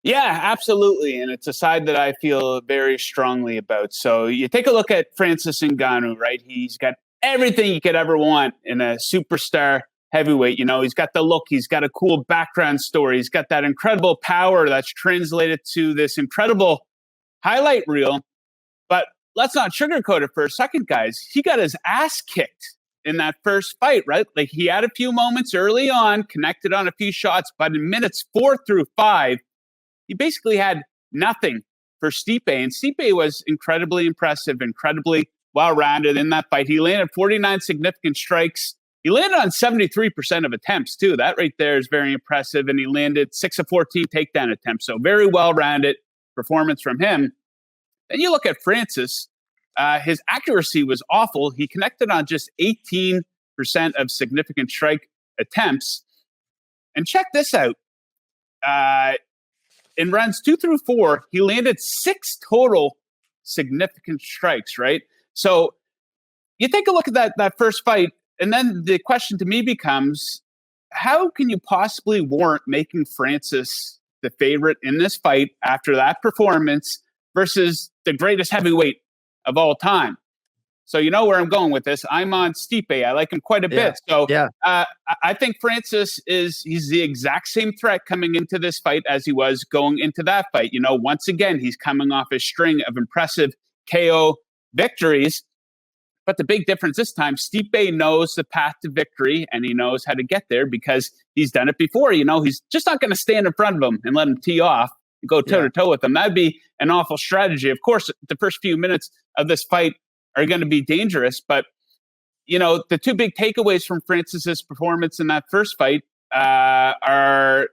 Speaker 12: Yeah, absolutely, and it's a side that I feel very strongly about. So you take a look at Francis Ngannou, right? He's got everything you could ever want in a superstar heavyweight. You know, he's got the look, he's got a cool background story, he's got that incredible power that's translated to this incredible highlight reel. But let's not sugarcoat it for a second, guys. He got his ass kicked in that first fight, right? Like, he had a few moments early on, connected on a few shots, but in minutes 4 through 5, he basically had nothing for Stipe. And Stipe was incredibly impressive, incredibly well-rounded in that fight. He landed 49 significant strikes. He landed on 73% of attempts, too. That right there is very impressive. And he landed 6 of 14 takedown attempts. So very well-rounded performance from him. Then you look at Francis. His accuracy was awful. He connected on just 18% of significant strike attempts. And check this out. In rounds 2 through 4, he landed 6 total significant strikes, right? So you take a look at that first fight, and then the question to me becomes, how can you possibly warrant making Francis the favorite in this fight after that performance versus the greatest heavyweight of all time? So you know where I'm going with this. I'm on Stipe. I like him quite a bit. So I think Francis he's the exact same threat coming into this fight as he was going into that fight. You know, once again, he's coming off a string of impressive KO victories. But the big difference this time, Stipe knows the path to victory, and he knows how to get there because he's done it before. You know, he's just not going to stand in front of him and let him tee off and go toe-to-toe with him. That'd be an awful strategy. Of course, the first few minutes of this fight are going to be dangerous. But, you know, the 2 big takeaways from Francis's performance in that first fight are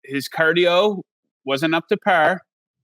Speaker 12: his cardio wasn't up to par,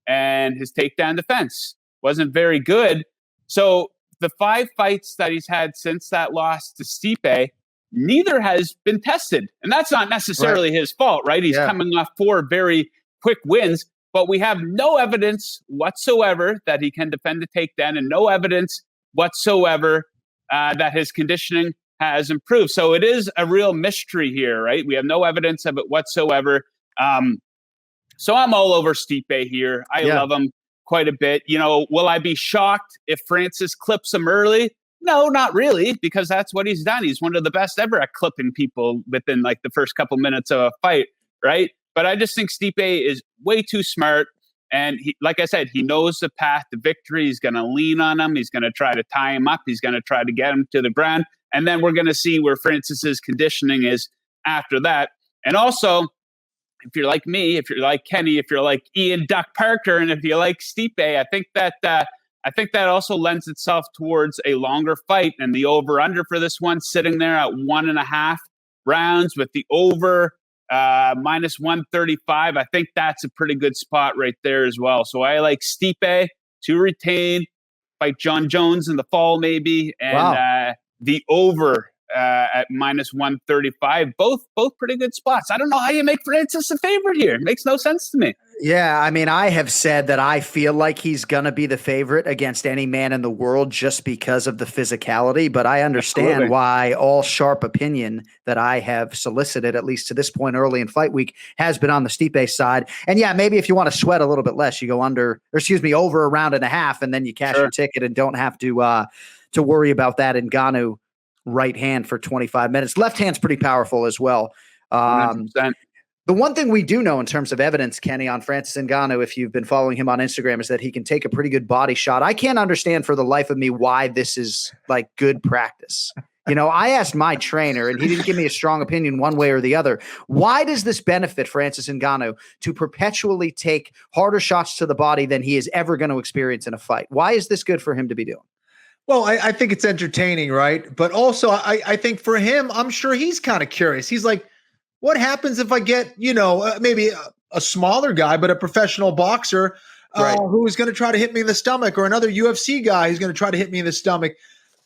Speaker 12: and his takedown defense wasn't very good. So the 5 fights that he's had since that loss to Stipe, neither has been tested. And that's not necessarily his fault, right? He's coming off 4 very quick wins, but we have no evidence whatsoever that he can defend a takedown, and no evidence whatsoever that his conditioning has improved. So it is a real mystery here, right? We have no evidence of it whatsoever. So I'm all over Stipe here. I love him quite a bit. You know, will I be shocked if Francis clips him early? No, not really, because that's what he's done. He's one of the best ever at clipping people within like the first couple minutes of a fight, right? But I just think Stipe is way too smart. And he, like I said, he knows the path to victory. He's going to lean on him. He's going to try to tie him up. He's going to try to get him to the ground. And then we're going to see where Francis's conditioning is after that. And also, if you're like me, if you're like Kenny, if you're like Ian Duck Parker, and if you like Stipe, I think that also lends itself towards a longer fight. And the over-under for this one sitting there at 1.5 rounds with the over minus 135. I think that's a pretty good spot right there as well. So I like Stipe to retain, fight John Jones in the fall maybe, and the over at minus 135. Both pretty good spots. I don't know how you make Francis a favorite here. It makes no sense to me.
Speaker 6: Yeah, I mean, I have said that I feel like he's going to be the favorite against any man in the world just because of the physicality, but I understand why all sharp opinion that I have solicited, at least to this point early in fight week, has been on the Stipe side. And yeah, maybe if you want to sweat a little bit less, you go over 1.5 and then you cash your ticket and don't have to worry about that Ngannou right hand for 25 minutes. Left hand's pretty powerful as well.
Speaker 12: 100%.
Speaker 6: The one thing we do know in terms of evidence, Kenny, on Francis Ngannou, if you've been following him on Instagram, is that he can take a pretty good body shot. I can't understand for the life of me why this is like good practice. You know, I asked my trainer and he didn't give me a strong opinion one way or the other. Why does this benefit Francis Ngannou to perpetually take harder shots to the body than he is ever going to experience in a fight? Why is this good for him to be doing?
Speaker 7: Well, I think it's entertaining, right? But also I think for him, I'm sure he's kind of curious. He's like, what happens if I get, maybe a smaller guy, but a professional boxer who is going to try to hit me in the stomach, or another UFC guy who's going to try to hit me in the stomach?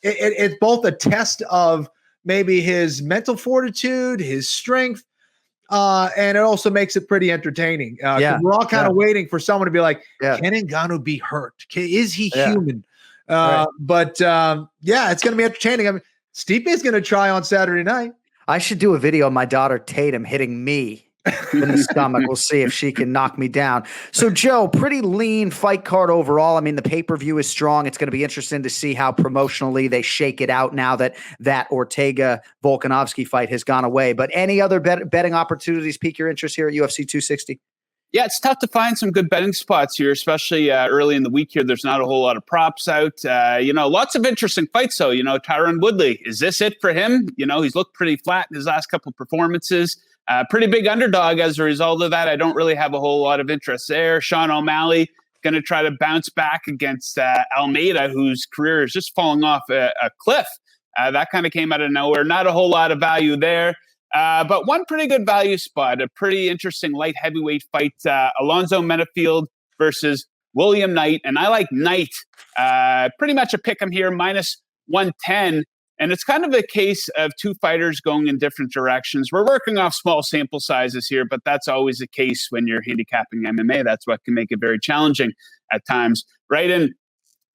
Speaker 7: It's both a test of maybe his mental fortitude, his strength, and it also makes it pretty entertaining. We're all kind of waiting for someone to be like, can Ngannou be hurt? Is he human? But it's going to be entertaining. I mean, Stipe is going to try on Saturday night.
Speaker 6: I should do a video of my daughter Tatum hitting me in the stomach. We'll see if she can knock me down. So, Joe, pretty lean fight card overall. I mean, the pay-per-view is strong. It's going to be interesting to see how promotionally they shake it out now that Ortega-Volkanovski fight has gone away. But any other betting opportunities pique your interest here at UFC 260?
Speaker 12: Yeah, it's tough to find some good betting spots here, especially early in the week here. There's not a whole lot of props out. Lots of interesting fights, though. Tyron Woodley, is this it for him? He's looked pretty flat in his last couple performances. Pretty big underdog as a result of that. I don't really have a whole lot of interest there. Sean O'Malley going to try to bounce back against Almeida, whose career is just falling off a cliff. That kind of came out of nowhere. Not a whole lot of value there. But one pretty good value spot, a pretty interesting light heavyweight fight, Alonzo Menafield versus William Knight. And I like Knight, pretty much a pick 'em here, minus 110. And it's kind of a case of two fighters going in different directions. We're working off small sample sizes here, but that's always the case when you're handicapping MMA. That's what can make it very challenging at times, right? And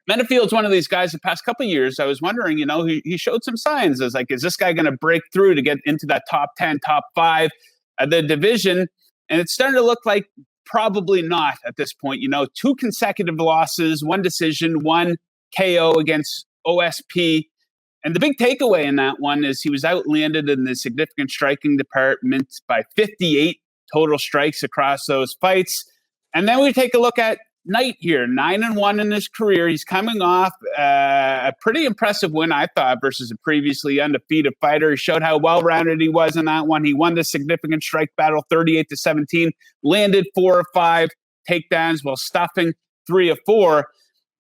Speaker 12: Menafield's one of these guys the past couple of years. I was wondering, he showed some signs. I was like, is this guy going to break through to get into that top 10, top 5 of the division? And it's starting to look like probably not at this point. 2 consecutive losses, 1 decision, 1 KO against OSP. And the big takeaway in that one is he was outlanded in the significant striking department by 58 total strikes across those fights. And then we take a look at Knight here, 9-1 in his career. He's coming off a pretty impressive win, I thought, versus a previously undefeated fighter. He showed how well-rounded he was in that one. He won the significant strike battle 38-17, landed 4 of 5 takedowns while stuffing 3 of 4.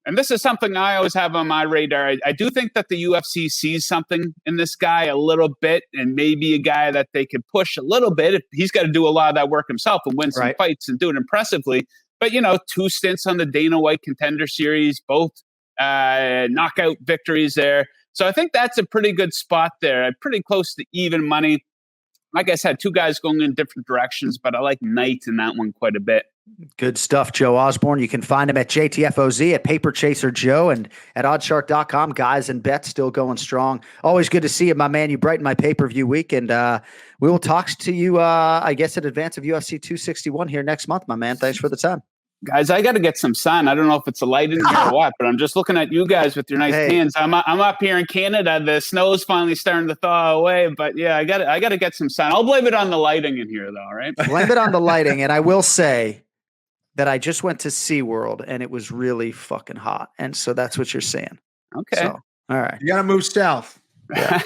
Speaker 12: And this is something I always have on my radar. I do think that the UFC sees something in this guy a little bit, and maybe a guy that they could push a little bit. He's got to do a lot of that work himself and win some fights and do it impressively. But, 2 stints on the Dana White Contender Series, both knockout victories there. So I think that's a pretty good spot there. Pretty close to even money. Like I said, 2 guys going in different directions, but I like Knight in that one quite a bit.
Speaker 6: Good stuff, Joe Osborne. You can find him at JTFOZ, at Paper Chaser Joe, and at OddsShark.com. Guys and bets still going strong. Always good to see you, my man. You brighten my pay-per-view week, and we will talk to you, I guess, in advance of UFC 261 here next month, my man. Thanks for the time.
Speaker 12: Guys, I got to get some sun. I don't know if it's a light in here or what, but I'm just looking at you guys with your nice hands. I'm up here in Canada. The snow is finally starting to thaw away, but yeah, I got to get some sun. I'll blame it on the lighting in here, though. All right,
Speaker 6: blame it on the lighting, and I will say that I just went to SeaWorld and it was really fucking hot, and so that's what you're saying.
Speaker 12: Okay,
Speaker 6: so, all right,
Speaker 7: you got to move south.
Speaker 6: Yeah.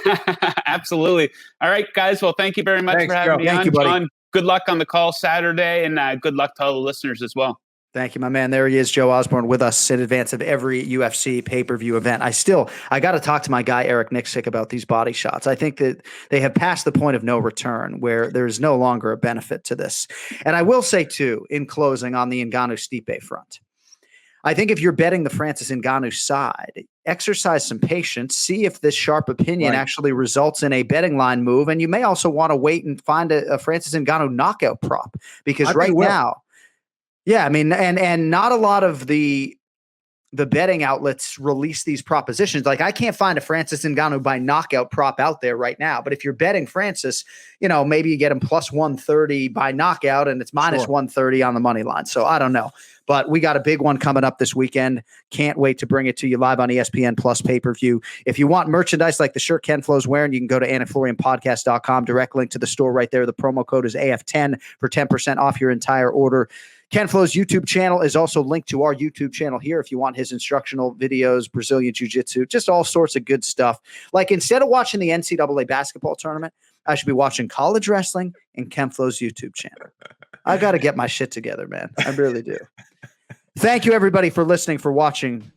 Speaker 12: Absolutely. All right, guys. Well, thank you very much for having me on,
Speaker 6: you, buddy.
Speaker 12: John. Good luck on the call Saturday, and good luck to all the listeners as well.
Speaker 6: Thank you, my man. There he is, Joe Osborne, with us in advance of every UFC pay-per-view event. I got to talk to my guy, Eric Nixick, about these body shots. I think that they have passed the point of no return where there's no longer a benefit to this. And I will say, too, in closing on the Ngannou-Stipe front, I think if you're betting the Francis Ngannou side, exercise some patience, see if this sharp opinion actually results in a betting line move. And you may also want to wait and find a Francis Ngannou knockout prop, because right now, yeah, I mean, and not a lot of the betting outlets release these propositions. Like, I can't find a Francis Ngannou by knockout prop out there right now. But if you're betting Francis, maybe you get him plus 130 by knockout, and it's minus 130 on the money line. So I don't know. But we got a big one coming up this weekend. Can't wait to bring it to you live on ESPN Plus pay-per-view. If you want merchandise like the shirt Ken Flo's wearing, you can go to AnikFlorianPodcast.com. Direct link to the store right there. The promo code is AF10 for 10% off your entire order. Ken Flo's YouTube channel is also linked to our YouTube channel here if you want his instructional videos, Brazilian Jiu-Jitsu, just all sorts of good stuff. Like, instead of watching the NCAA basketball tournament, I should be watching college wrestling and Ken Flo's YouTube channel. I got to get my shit together, man. I really do. Thank you, everybody, for listening, for watching,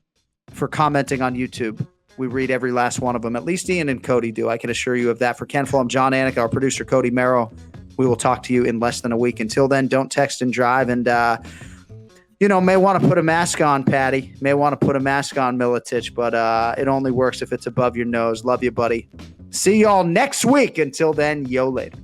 Speaker 6: for commenting on YouTube. We read every last one of them. At least Ian and Cody do. I can assure you of that. For Ken Flo, I'm John Anik, our producer, Cody Merrow. We will talk to you in less than a week. Until then, don't text and drive. And, may want to put a mask on, Patty. May want to put a mask on, Miocic. But it only works if it's above your nose. Love you, buddy. See y'all next week. Until then, yo later.